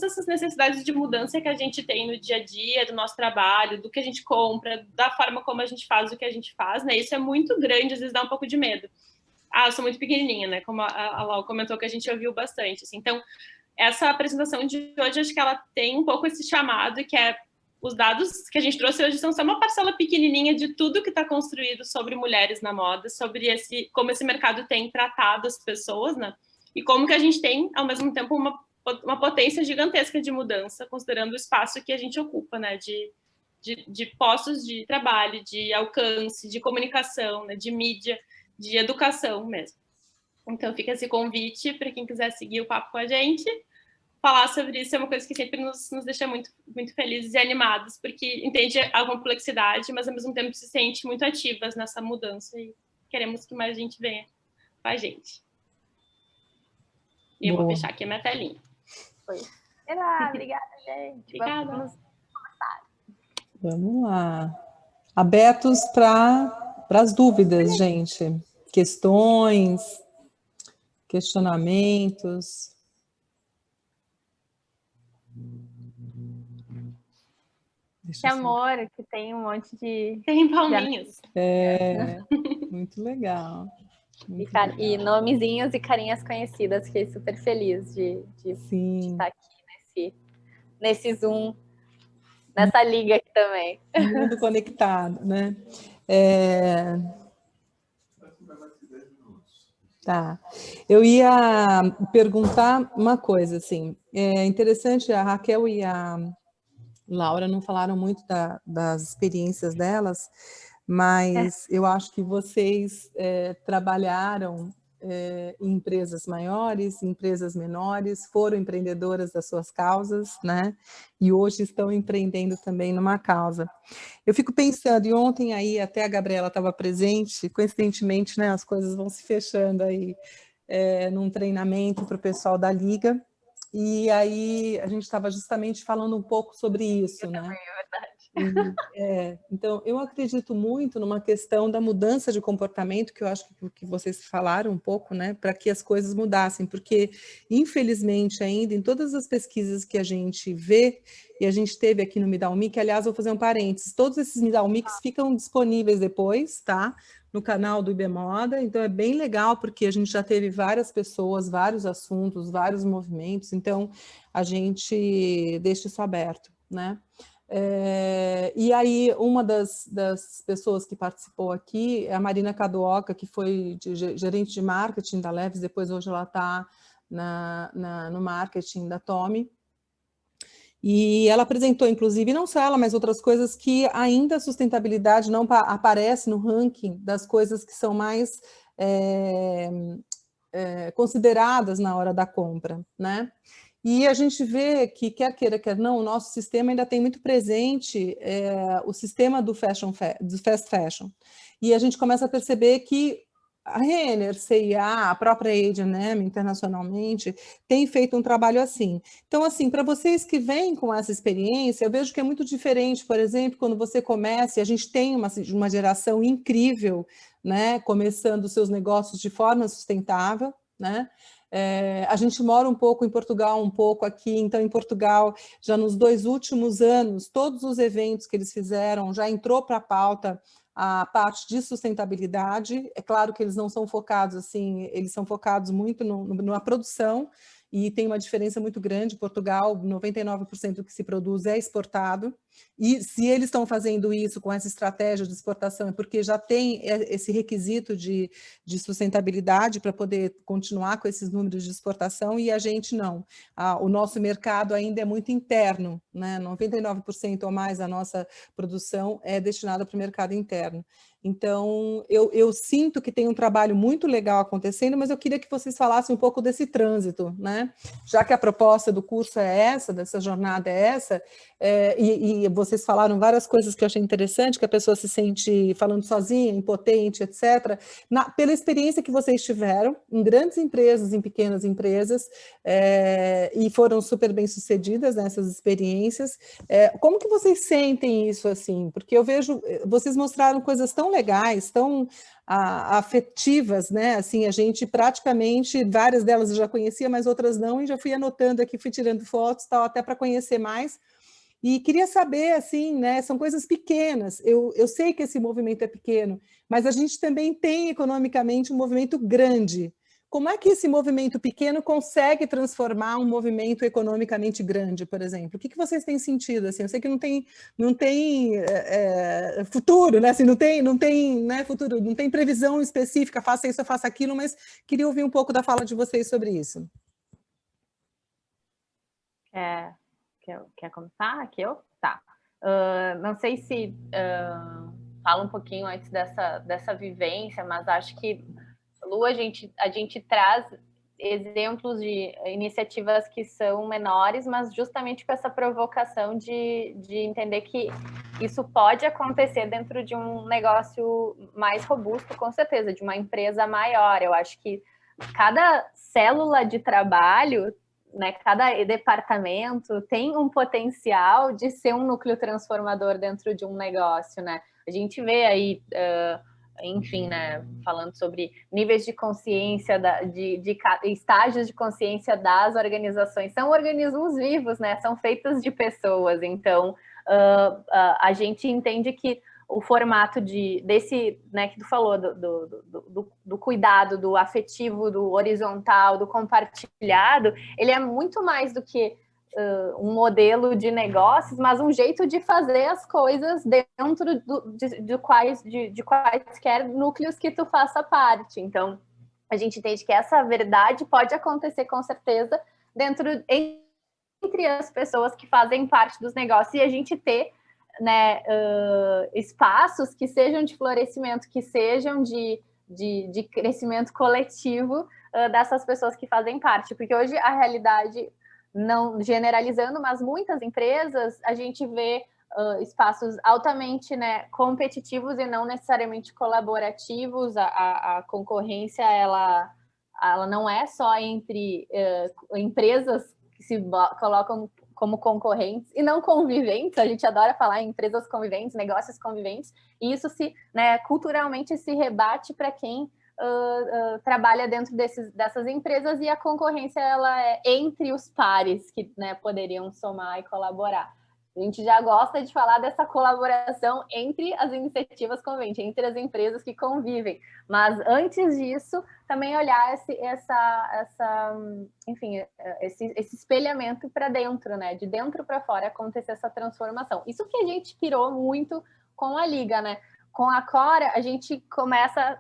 essas necessidades de mudança que a gente tem no dia a dia, do nosso trabalho, do que a gente compra, da forma como a gente faz o que a gente faz, né? Isso é muito grande, às vezes dá um pouco de medo. Eu sou muito pequenininha, né? Como a Lau comentou, que a gente ouviu bastante. Assim. Então, essa apresentação de hoje, acho que ela tem um pouco esse chamado, que é os dados que a gente trouxe hoje são só uma parcela pequenininha de tudo que está construído sobre mulheres na moda, sobre como esse mercado tem tratado as pessoas, né? E como que a gente tem, ao mesmo tempo, uma potência gigantesca de mudança, considerando o espaço que a gente ocupa, né? De postos de trabalho, de alcance, de comunicação, né? De mídia, de educação mesmo. Então, fica esse convite para quem quiser seguir o papo com a gente. Falar sobre isso é uma coisa que sempre nos deixa muito, muito felizes e animados, porque entende a complexidade, mas ao mesmo tempo se sente muito ativas nessa mudança e queremos que mais gente venha com a gente. E eu vou fechar aqui a minha telinha. Obrigada, gente. Obrigada. Vamos lá. Abertos para as dúvidas, gente. Questões, questionamentos. Que amor, que tem um monte de... Tem palminhas. Muito legal. E nomezinhos e carinhas conhecidas, fiquei super feliz de estar aqui nesse Zoom, nessa liga aqui também. Mundo conectado, né? Tá. Eu ia perguntar uma coisa, assim, é interessante, a Raquel e a Laura não falaram muito das experiências delas, mas eu acho que vocês trabalharam em empresas maiores, em empresas menores, foram empreendedoras das suas causas, né? E hoje estão empreendendo também numa causa. Eu fico pensando, e ontem aí até a Gabriela estava presente, coincidentemente, né, as coisas vão se fechando aí num treinamento para o pessoal da Liga, e aí a gente estava justamente falando um pouco sobre isso, né? Também, é verdade. Então, eu acredito muito numa questão da mudança de comportamento, que eu acho que vocês falaram um pouco, né? Para que as coisas mudassem, porque, infelizmente, ainda em todas as pesquisas que a gente vê, e a gente teve aqui no Me Dá o Mic, aliás, vou fazer um parênteses, todos esses Me Dá o Mics ficam disponíveis depois, tá? No canal do IBModa, então é bem legal, porque a gente já teve várias pessoas, vários assuntos, vários movimentos, então a gente deixa isso aberto, né? E aí, uma das pessoas que participou aqui é a Marina Caduoca, que foi gerente de marketing da Leves, depois hoje ela está no marketing da Tommy. E ela apresentou, inclusive, não só ela, mas outras coisas que ainda a sustentabilidade não aparece no ranking das coisas que são mais consideradas na hora da compra, né? E a gente vê que, quer queira, quer não, o nosso sistema ainda tem muito presente o sistema do fast fashion. E a gente começa a perceber que a Renner, C&A, a própria H&M internacionalmente, tem feito um trabalho assim. Então, assim, para vocês que vêm com essa experiência, eu vejo que é muito diferente, por exemplo, quando você começa, e a gente tem uma geração incrível, né, começando seus negócios de forma sustentável, né? A gente mora um pouco em Portugal, um pouco aqui, então em Portugal, já nos 2 últimos anos, todos os eventos que eles fizeram, já entrou para a pauta a parte de sustentabilidade. É claro que eles não são focados assim, eles são focados muito na produção, e tem uma diferença muito grande. Portugal, 99% do que se produz é exportado, e se eles estão fazendo isso com essa estratégia de exportação é porque já tem esse requisito de sustentabilidade para poder continuar com esses números de exportação, e a gente não. O nosso mercado ainda é muito interno, né? 99% ou mais da nossa produção é destinada para o mercado interno. Então, eu sinto que tem um trabalho muito legal acontecendo, mas eu queria que vocês falassem um pouco desse trânsito, né? Já que a proposta do curso é essa, dessa jornada é essa, e vocês falaram várias coisas que eu achei interessante, que a pessoa se sente falando sozinha, impotente, etc. Pela experiência que vocês tiveram em grandes empresas, em pequenas empresas, e foram super bem-sucedidas nessas experiências, como que vocês sentem isso, assim? Porque eu vejo, vocês mostraram coisas tão legais, tão afetivas, né? Assim, a gente praticamente, várias delas eu já conhecia, mas outras não, e já fui anotando aqui, fui tirando fotos, tal, até para conhecer mais. E queria saber, assim, né? São coisas pequenas. Eu sei que esse movimento é pequeno, mas a gente também tem economicamente um movimento grande. Como é que esse movimento pequeno consegue transformar um movimento economicamente grande, por exemplo? O que vocês têm sentido? Assim, eu sei que não tem futuro, né? Assim, não tem, né, futuro, não tem previsão específica, faça isso, faça aquilo, mas queria ouvir um pouco da fala de vocês sobre isso. Quer começar? Aqui eu? Tá. Não sei se fala um pouquinho antes dessa vivência, mas acho que, Lu, a gente traz exemplos de iniciativas que são menores, mas justamente com essa provocação de entender que isso pode acontecer dentro de um negócio mais robusto, com certeza, de uma empresa maior. Eu acho que cada célula de trabalho, né, cada departamento tem um potencial de ser um núcleo transformador dentro de um negócio, né? A gente vê aí, enfim, né, falando sobre níveis de consciência, de estágios de consciência das organizações. São organismos vivos, né? São feitos de pessoas. Então, a gente entende que o formato desse, né, que tu falou, do cuidado, do afetivo, do horizontal, do compartilhado, ele é muito mais do que um modelo de negócios, mas um jeito de fazer as coisas dentro de quaisquer núcleos que tu faça parte. Então, a gente entende que essa verdade pode acontecer com certeza entre as pessoas que fazem parte dos negócios, e a gente ter, né, espaços que sejam de florescimento, que sejam de crescimento coletivo dessas pessoas que fazem parte, porque hoje a realidade, não generalizando, mas muitas empresas, a gente vê espaços altamente, né, competitivos e não necessariamente colaborativos. A concorrência, ela não é só entre empresas que se colocam como concorrentes e não conviventes. A gente adora falar em empresas conviventes, negócios conviventes, e isso culturalmente se rebate para quem trabalha dentro dessas empresas, e a concorrência, ela é entre os pares que, né, poderiam somar e colaborar. A gente já gosta de falar dessa colaboração entre as iniciativas conviventes, entre as empresas que convivem, mas antes disso, também olhar enfim, esse espelhamento para dentro, né? De dentro para fora acontecer essa transformação. Isso que a gente pirou muito com a Liga, né? Com a Cora, a gente começa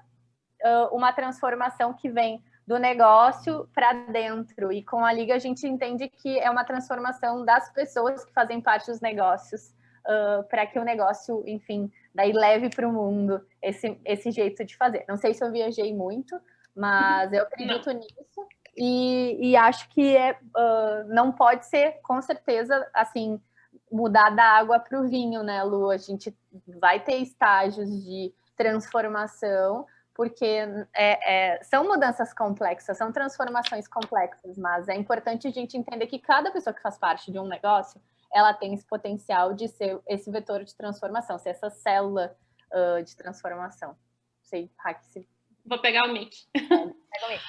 uma transformação que vem do negócio para dentro, e com a Liga a gente entende que é uma transformação das pessoas que fazem parte dos negócios, para que o negócio, enfim, daí leve para o mundo esse jeito de fazer. Não sei se eu viajei muito, mas eu acredito nisso. e acho que não pode ser, com certeza, assim, mudar da água para o vinho, né, Lu? A gente vai ter estágios de transformação, porque são mudanças complexas, são transformações complexas, mas é importante a gente entender que cada pessoa que faz parte de um negócio, ela tem esse potencial de ser esse vetor de transformação, ser essa célula de transformação. Não sei, Raque, se... Vou pegar o mic. Pega o mic.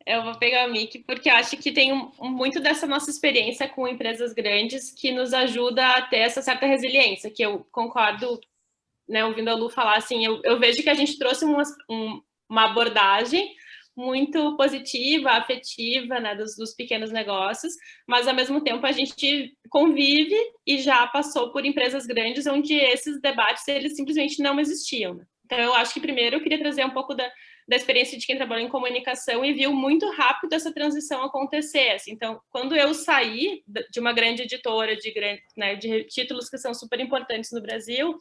Eu vou pegar o mic, porque eu acho que tem muito dessa nossa experiência com empresas grandes que nos ajuda a ter essa certa resiliência, que eu concordo, né, ouvindo a Lu falar, assim, eu vejo que a gente trouxe uma abordagem muito positiva, afetiva, né, dos pequenos negócios, mas, ao mesmo tempo, a gente convive e já passou por empresas grandes onde esses debates, eles simplesmente não existiam, né? Então, eu acho que, primeiro, eu queria trazer um pouco da experiência de quem trabalhou em comunicação e viu muito rápido essa transição acontecer. Assim. Então, quando eu saí de uma grande editora, de títulos que são super importantes no Brasil,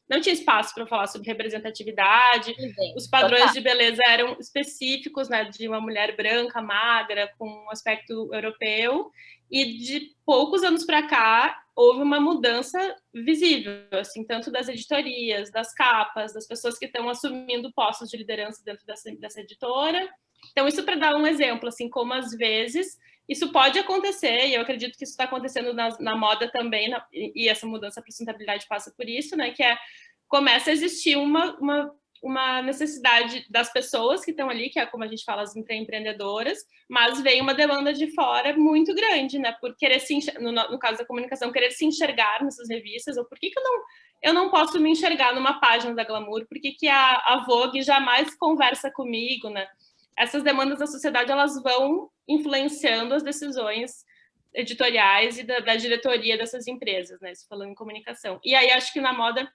não tinha espaço para falar sobre representatividade, os padrões de beleza eram específicos, né, de uma mulher branca, magra, com um aspecto europeu, e de poucos anos para cá, houve uma mudança visível, assim, tanto das editorias, das capas, das pessoas que estão assumindo postos de liderança dentro dessa editora. Então, isso para dar um exemplo, assim, como às vezes isso pode acontecer, e eu acredito que isso está acontecendo na moda também, e essa mudança para sustentabilidade passa por isso, né, que começa a existir uma necessidade das pessoas que estão ali, que é como a gente fala, as empreendedoras, mas vem uma demanda de fora muito grande, né, por querer no caso da comunicação, querer se enxergar nessas revistas, ou por que eu não posso me enxergar numa página da Glamour, por que a Vogue jamais conversa comigo, né? Essas demandas da sociedade, elas vão influenciando as decisões editoriais e da diretoria dessas empresas, né, isso falando em comunicação. E aí, acho que na moda,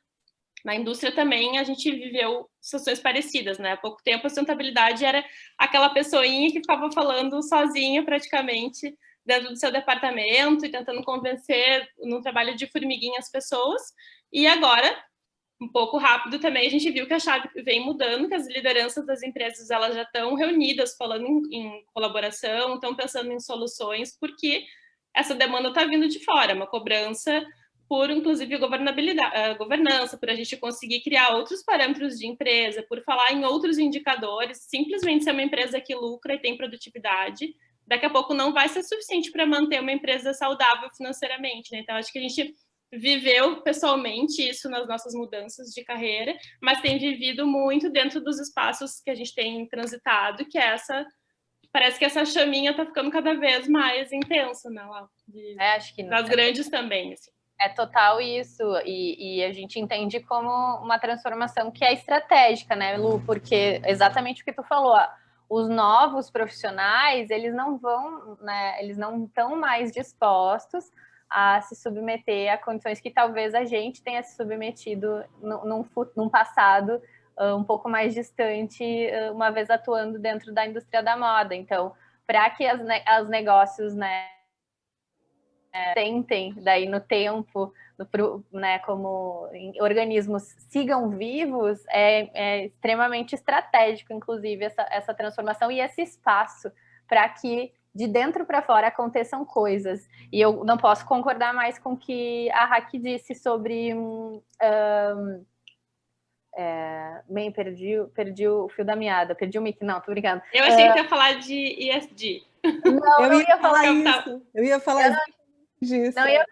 na indústria também, a gente viveu situações parecidas, né? Há pouco tempo, a sustentabilidade era aquela pessoinha que ficava falando sozinha, praticamente, dentro do seu departamento e tentando convencer, num trabalho de formiguinha, as pessoas. E agora, um pouco rápido também, a gente viu que a chave vem mudando, que as lideranças das empresas, elas já estão reunidas, falando em colaboração, estão pensando em soluções, porque essa demanda está vindo de fora, uma cobrança por, inclusive, governança, por a gente conseguir criar outros parâmetros de empresa, por falar em outros indicadores, simplesmente ser uma empresa que lucra e tem produtividade, daqui a pouco não vai ser suficiente para manter uma empresa saudável financeiramente, né? Então, acho que a gente viveu pessoalmente isso nas nossas mudanças de carreira, mas tem vivido muito dentro dos espaços que a gente tem transitado, que é parece que essa chaminha está ficando cada vez mais intensa, né? Acho que das grandes também, assim. É total isso, e a gente entende como uma transformação que é estratégica, né, Lu? Porque exatamente o que tu falou, os novos profissionais, eles não vão, né, eles não estão mais dispostos a se submeter a condições que talvez a gente tenha se submetido num passado um pouco mais distante, uma vez atuando dentro da indústria da moda. Então, para que os negócios, né, tentem, daí no tempo, né, como organismos sigam vivos, é extremamente estratégico, inclusive, essa transformação e esse espaço para que de dentro para fora aconteçam coisas. E eu não posso concordar mais com o que a Raque disse sobre... bem, perdi o fio da meada, perdi o mic, não, tô brincando. Eu achei que ia falar de ESG. Não, eu ia falar isso. Eu ia falar disso. Não ia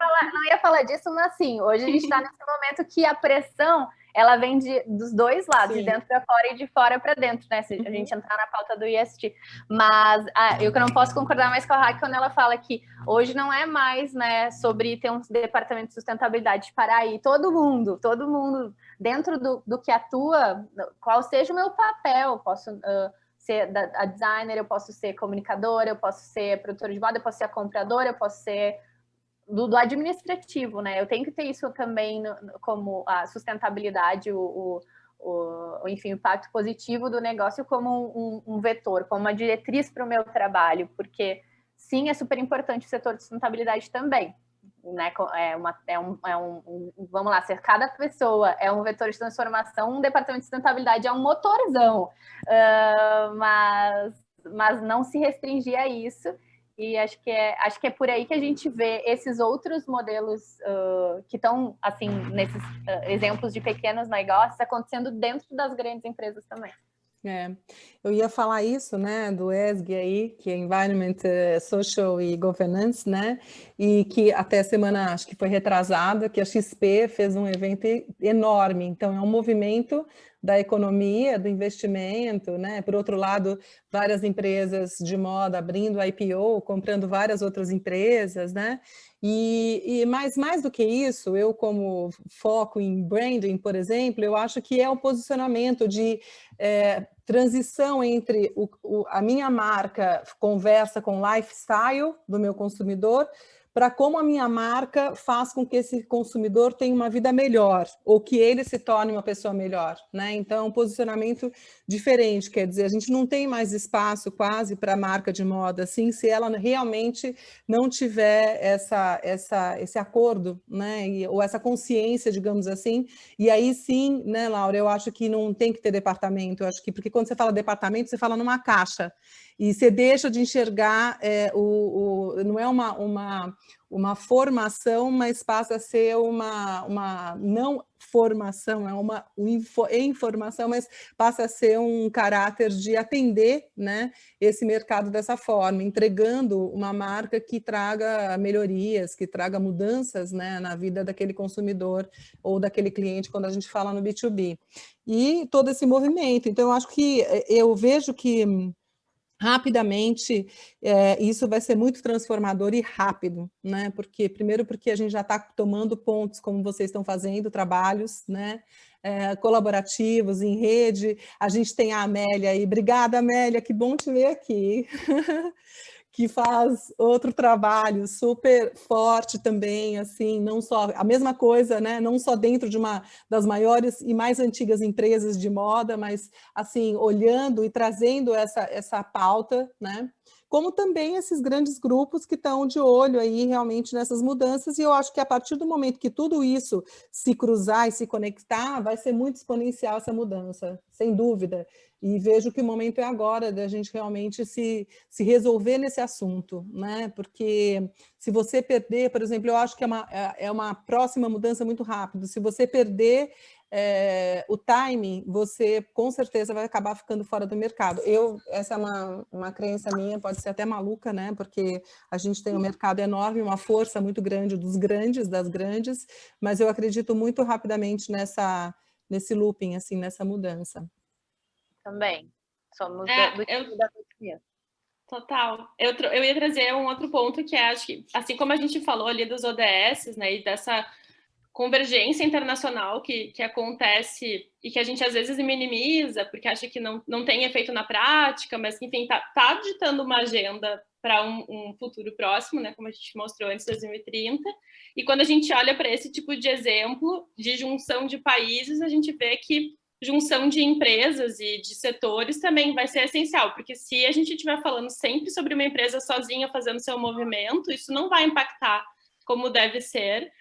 falar disso, mas assim, hoje a gente está nesse momento que a pressão, ela vem dos dois lados, de dentro para fora e de fora para dentro, né? Se a gente entrar na pauta do ESG. Mas eu não posso concordar mais com a Raquel quando ela fala que hoje não é mais, né, sobre ter um departamento de sustentabilidade para aí. Todo mundo dentro do que atua, qual seja o meu papel, posso ser a designer, eu posso ser comunicadora, eu posso ser produtora de moda, eu posso ser a compradora, eu posso ser do administrativo, né? Eu tenho que ter isso também como a sustentabilidade, enfim, o impacto positivo do negócio como um vetor, como uma diretriz para o meu trabalho, porque sim, é super importante o setor de sustentabilidade também, né? Vamos lá, se cada pessoa é um vetor de transformação, um departamento de sustentabilidade é um motorzão, mas mas não se restringir a isso. E acho que é por aí que a gente vê esses outros modelos que estão, assim, nesses exemplos de pequenos negócios acontecendo dentro das grandes empresas também. Eu ia falar isso, né, do ESG aí, que é Environment, Social e Governance, né, e que até semana, acho que foi retrasada, que a XP fez um evento enorme, então é um movimento da economia, do investimento, né, por outro lado, várias empresas de moda abrindo IPO, comprando várias outras empresas, né, e mais do que isso, eu como foco em branding, por exemplo, eu acho que é o posicionamento de transição entre a minha marca conversa com o lifestyle do meu consumidor, para como a minha marca faz com que esse consumidor tenha uma vida melhor, ou que ele se torne uma pessoa melhor, né? Então, é um posicionamento diferente, quer dizer, a gente não tem mais espaço quase para a marca de moda, assim, se ela realmente não tiver esse acordo, né? Ou essa consciência, digamos assim, e aí sim, né, Laura, eu acho que não tem que ter departamento, eu acho que, porque quando você fala departamento, você fala numa caixa, e você deixa de enxergar, não é uma formação, mas passa a ser uma não formação, é uma informação, mas passa a ser um caráter de atender, né, esse mercado dessa forma, entregando uma marca que traga melhorias, que traga mudanças, né, na vida daquele consumidor ou daquele cliente, quando a gente fala no B2B. E todo esse movimento. Então, eu acho que eu vejo que rapidamente, isso vai ser muito transformador e rápido, né? Primeiro porque a gente já está tomando pontos, como vocês estão fazendo, trabalhos, né? Colaborativos, em rede. A gente tem a Amélia aí. Obrigada, Amélia, que bom te ver aqui. Que faz outro trabalho super forte também, assim, não só a mesma coisa, né? Não só dentro de uma das maiores e mais antigas empresas de moda, mas assim, olhando e trazendo essa pauta, né? Como também esses grandes grupos que estão de olho aí realmente nessas mudanças, e eu acho que a partir do momento que tudo isso se cruzar e se conectar, vai ser muito exponencial essa mudança, sem dúvida. E vejo que o momento é agora da gente realmente se resolver nesse assunto, né? Porque se você perder, por exemplo, eu acho que é uma próxima mudança muito rápida. Se você perder o timing, você com certeza vai acabar ficando fora do mercado. Essa é uma crença minha, pode ser até maluca, né? Porque a gente tem um mercado enorme, uma força muito grande dos grandes, das grandes, mas eu acredito muito rapidamente nesse looping, assim, nessa mudança. Também. Somos do time da Tecnia. Total. Eu ia trazer um outro ponto que acho que, assim como a gente falou ali dos ODS, né, e dessa convergência internacional que acontece e que a gente às vezes minimiza, porque acha que não tem efeito na prática, mas que, enfim, tá ditando uma agenda para um futuro próximo, né, como a gente mostrou antes de 2030, e quando a gente olha para esse tipo de exemplo de junção de países, a gente vê que junção de empresas e de setores também vai ser essencial, porque se a gente estiver falando sempre sobre uma empresa sozinha fazendo seu movimento, isso não vai impactar como deve ser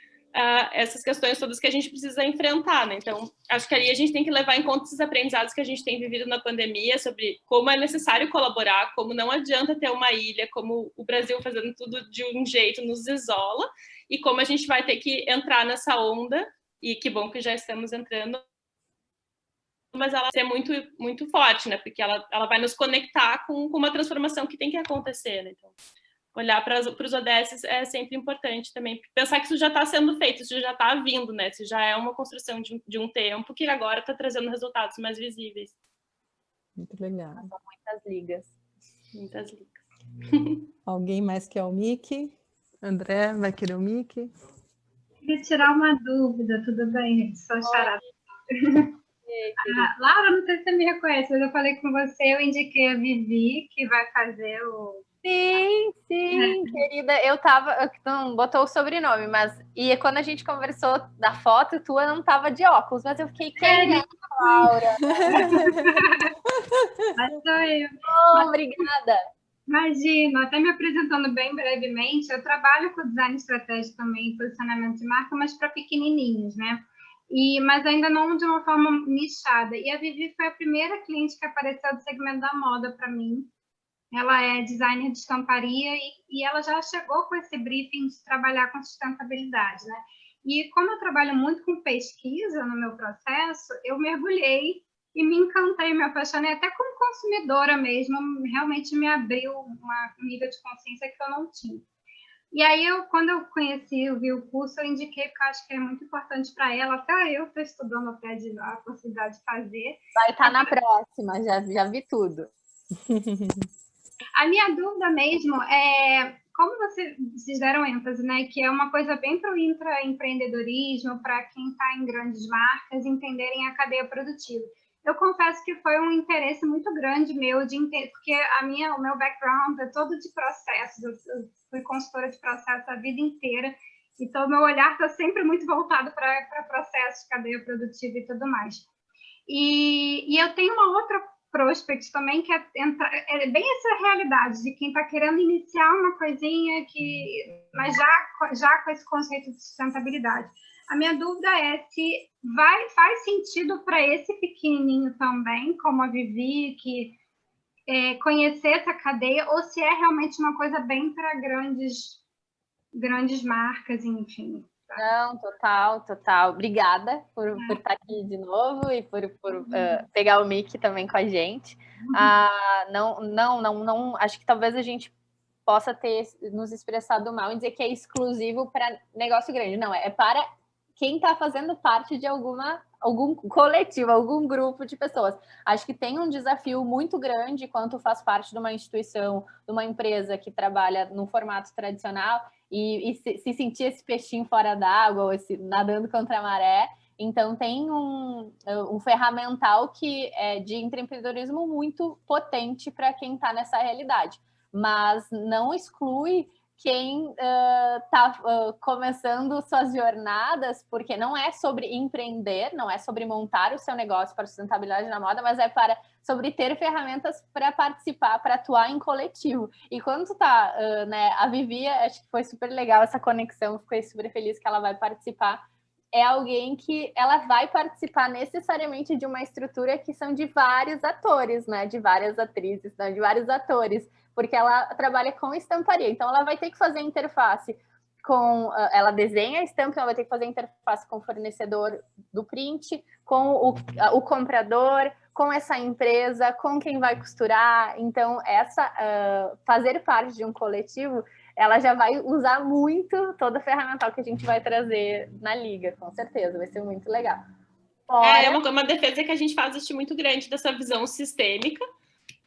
essas questões todas que a gente precisa enfrentar, né? Então, acho que ali a gente tem que levar em conta esses aprendizados que a gente tem vivido na pandemia sobre como é necessário colaborar, como não adianta ter uma ilha, como o Brasil fazendo tudo de um jeito nos isola, e como a gente vai ter que entrar nessa onda, e que bom que já estamos entrando, mas ela vai ser muito, muito forte, né? Porque ela vai nos conectar com uma transformação que tem que acontecer, né? Então, olhar para os ODS é sempre importante também. Pensar que isso já está sendo feito, isso já está vindo, né? Isso já é uma construção de um tempo que agora está trazendo resultados mais visíveis. Muito legal. São muitas ligas. Muitas ligas. Alguém mais quer o mic? André, vai querer o mic? Queria tirar uma dúvida, tudo bem? Sou Charada. Laura, não sei se você me reconhece, mas eu falei com você, eu indiquei a Vivi, que vai fazer o... Sim, querida, tu não botou o sobrenome, mas quando a gente conversou da foto, tua não tava de óculos, mas eu fiquei, quem é a Laura? Mas sou eu. Obrigada. Imagina, até me apresentando bem brevemente, eu trabalho com design estratégico também, posicionamento de marca, mas para pequenininhos, né? Mas ainda não de uma forma nichada. E a Vivi foi a primeira cliente que apareceu do segmento da moda para mim. Ela é designer de estamparia e ela já chegou com esse briefing de trabalhar com sustentabilidade, né? E como eu trabalho muito com pesquisa no meu processo, eu mergulhei e me encantei, me apaixonei, até como consumidora mesmo, realmente me abriu um nível de consciência que eu não tinha. E aí, quando eu vi o curso, eu indiquei, porque eu acho que é muito importante para ela, até eu estou estudando até a possibilidade de fazer. Vai estar na próxima, já vi tudo. A minha dúvida mesmo é, como vocês deram ênfase, né, que é uma coisa bem para o intraempreendedorismo, para quem está em grandes marcas, entenderem a cadeia produtiva. Eu confesso que foi um interesse muito grande meu de entender, porque o meu background é todo de processos, eu fui consultora de processos a vida inteira, então meu olhar está sempre muito voltado para processos, cadeia produtiva e tudo mais. E eu tenho uma outra prospect também, que é bem essa realidade de quem está querendo iniciar uma coisinha, mas já com esse conceito de sustentabilidade. A minha dúvida é se faz sentido para esse pequenininho também, como a Vivi, que conhecer essa cadeia, ou se é realmente uma coisa bem para grandes marcas, enfim. Não, total. Obrigada por estar aqui de novo e por pegar o mic também com a gente. Não, acho que talvez a gente possa ter nos expressado mal e dizer que é exclusivo para negócio grande. Não, é para quem está fazendo parte de algum coletivo, algum grupo de pessoas. Acho que tem um desafio muito grande quando faz parte de uma instituição, de uma empresa que trabalha no formato tradicional e se sentir esse peixinho fora d'água, ou nadando contra a maré. Então, tem um ferramental que é de empreendedorismo muito potente para quem está nessa realidade. Mas não exclui quem está começando suas jornadas, porque não é sobre empreender, não é sobre montar o seu negócio para sustentabilidade na moda, mas é sobre ter ferramentas para participar, para atuar em coletivo. E quando tu tá, né, a Vivi, acho que foi super legal essa conexão, fiquei super feliz que ela vai participar. É alguém que ela vai participar necessariamente de uma estrutura que são de vários atores, né? De várias atrizes, né? De vários atores, porque ela trabalha com estamparia. Então, ela vai ter que fazer interface com... Ela desenha a estampa, então ela vai ter que fazer interface com o fornecedor do print, com o comprador, com essa empresa, com quem vai costurar. Então, fazer parte de um coletivo, ela já vai usar muito toda a ferramental que a gente vai trazer na liga, com certeza, vai ser muito legal. É uma defesa que a gente faz muito grande dessa visão sistêmica,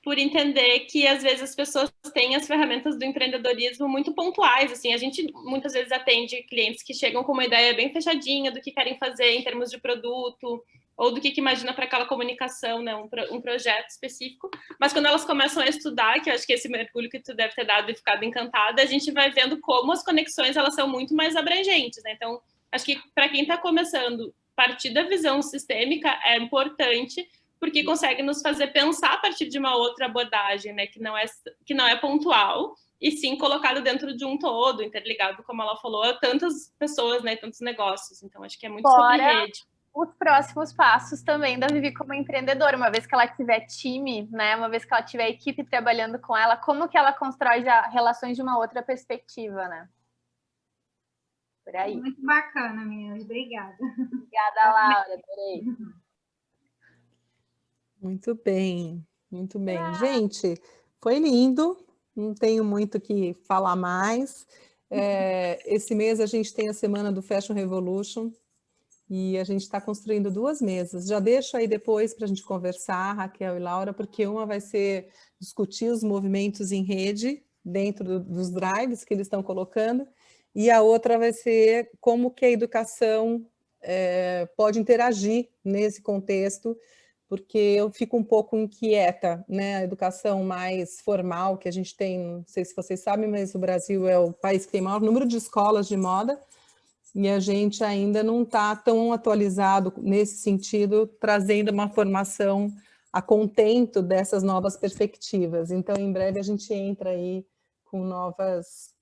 por entender que, às vezes, as pessoas têm as ferramentas do empreendedorismo muito pontuais, assim, a gente muitas vezes atende clientes que chegam com uma ideia bem fechadinha do que querem fazer em termos de produto, ou do que imagina para aquela comunicação, né, um projeto específico, mas quando elas começam a estudar, que eu acho que esse mergulho que tu deve ter dado e ficado encantada, a gente vai vendo como as conexões, elas são muito mais abrangentes, né, então, acho que para quem está começando, partir da visão sistêmica é importante, porque consegue nos fazer pensar a partir de uma outra abordagem, né, que não é pontual, e sim colocado dentro de um todo, interligado, como ela falou, a tantas pessoas, né, tantos negócios. Então, acho que é muito sobre rede. Os próximos passos também da Vivi como empreendedora, uma vez que ela tiver time, né, uma vez que ela tiver equipe trabalhando com ela, como que ela constrói já relações de uma outra perspectiva, né? Por aí. Muito bacana, meninas. Obrigada. Obrigada, Laura. Adorei. Muito bem, muito bem. Gente, foi lindo, não tenho muito o que falar mais. Esse mês a gente tem a semana do Fashion Revolution e a gente está construindo 2 mesas. Já deixo aí depois para a gente conversar, Raquel e Laura, porque uma vai ser discutir os movimentos em rede dentro dos drives que eles estão colocando, e a outra vai ser como que a educação pode interagir nesse contexto, porque eu fico um pouco inquieta, né? A educação mais formal que a gente tem, não sei se vocês sabem, mas o Brasil é o país que tem o maior número de escolas de moda, e a gente ainda não está tão atualizado nesse sentido, trazendo uma formação a contento dessas novas perspectivas. Então, em breve, a gente entra aí com novos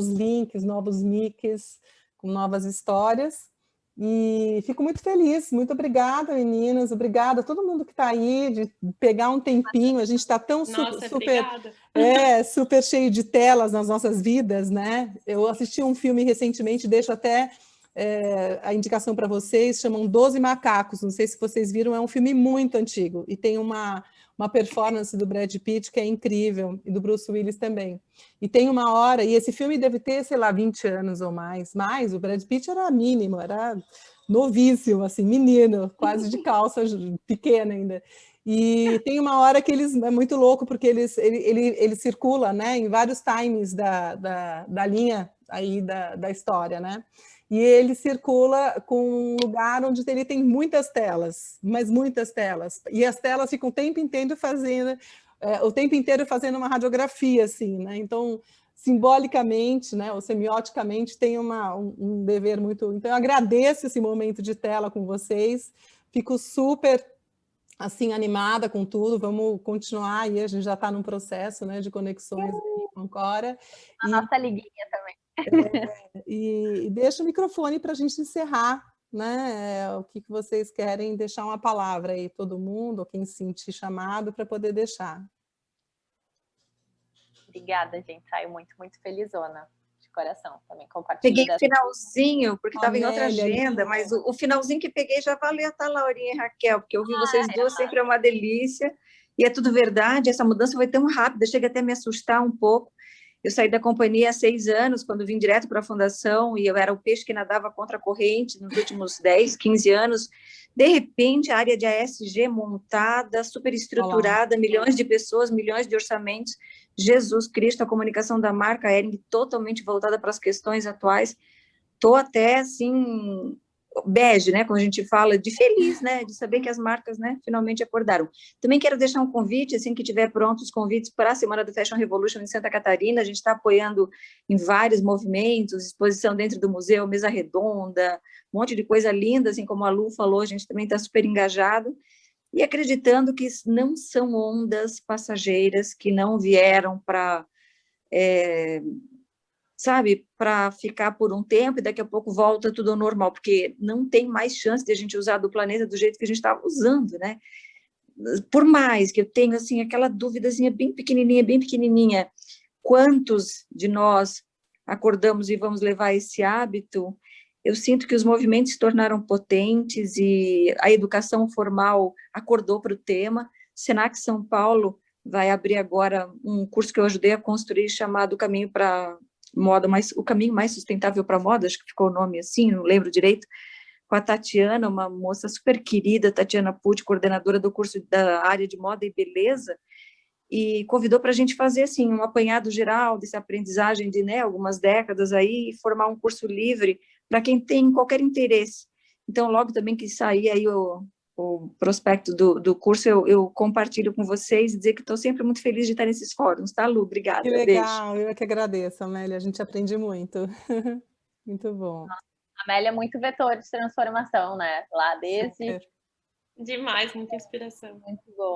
links, novos mix, com novas histórias. E fico muito feliz, muito obrigada, meninas, obrigada a todo mundo que está aí, de pegar um tempinho, a gente está tão Nossa, super, obrigada. super cheio de telas nas nossas vidas, né? Eu assisti um filme recentemente, deixo até a indicação para vocês, chamam 12 Macacos, não sei se vocês viram, é um filme muito antigo, e tem uma performance do Brad Pitt que é incrível, e do Bruce Willis também. E tem uma hora, e esse filme deve ter, sei lá, 20 anos ou mais, mas o Brad Pitt era mínimo, era novíssimo, assim, menino, quase de calça pequena ainda. E tem uma hora que eles, é muito louco, porque ele circula, né, em vários times da linha aí da história, né? E ele circula com um lugar onde ele tem muitas telas, mas muitas telas. E as telas ficam o tempo inteiro fazendo uma radiografia, assim, né? Então, simbolicamente, né, ou semioticamente, tem um dever muito... Então, eu agradeço esse momento de tela com vocês, fico super, assim, animada com tudo, vamos continuar, e a gente já está num processo, né, de conexões aí com a Cora. A nossa liguinha também. E deixo o microfone para a gente encerrar, né? O que vocês querem deixar uma palavra aí, todo mundo, ou quem se sentir chamado, para poder deixar. Obrigada, gente. Saiu muito, muito felizona. De coração também. Peguei o finalzinho, porque estava em outra agenda, ali. mas o finalzinho que peguei já valeu, tá, Laurinha e Raquel, porque ouvir vocês duas sempre é uma delícia, e é tudo verdade, essa mudança foi tão rápida, chega até a me assustar um pouco. Eu saí da companhia há 6 anos, quando vim direto para a fundação, e eu era o peixe que nadava contra a corrente nos últimos 10, 15 anos. De repente, a área de ASG montada, super estruturada, milhões de pessoas, milhões de orçamentos. Jesus Cristo, a comunicação da marca Hering totalmente voltada para as questões atuais. Estou até, assim, bege, né, quando a gente fala, de feliz, né, de saber que as marcas, né, finalmente acordaram. Também quero deixar um convite, assim que tiver pronto os convites para a Semana do Fashion Revolution em Santa Catarina, a gente está apoiando em vários movimentos, exposição dentro do museu, mesa redonda, um monte de coisa linda, assim como a Lu falou, a gente também está super engajado, e acreditando que não são ondas passageiras que não vieram para... sabe, para ficar por um tempo e daqui a pouco volta tudo ao normal, porque não tem mais chance de a gente usar do planeta do jeito que a gente estava usando, né? Por mais que eu tenha, assim, aquela dúvidazinha bem pequenininha, quantos de nós acordamos e vamos levar esse hábito, eu sinto que os movimentos se tornaram potentes e a educação formal acordou para o tema. Senac São Paulo vai abrir agora um curso que eu ajudei a construir, chamado Caminho para Moda, o caminho mais sustentável para a moda, acho que ficou o nome assim, não lembro direito, com a Tatiana, uma moça super querida, Tatiana Pucci, coordenadora do curso da área de moda e beleza, e convidou para a gente fazer assim, um apanhado geral dessa aprendizagem de, né, algumas décadas aí, e formar um curso livre para quem tem qualquer interesse. Então, logo também que sair aí o prospecto do curso, eu compartilho com vocês e dizer que estou sempre muito feliz de estar nesses fóruns, tá, Lu? Obrigada. Que legal, beijo. Eu que agradeço, Amélia, a gente aprende muito. Muito bom. A Amélia é muito vetor de transformação, né? Lá desde... Demais, muita inspiração. Muito bom.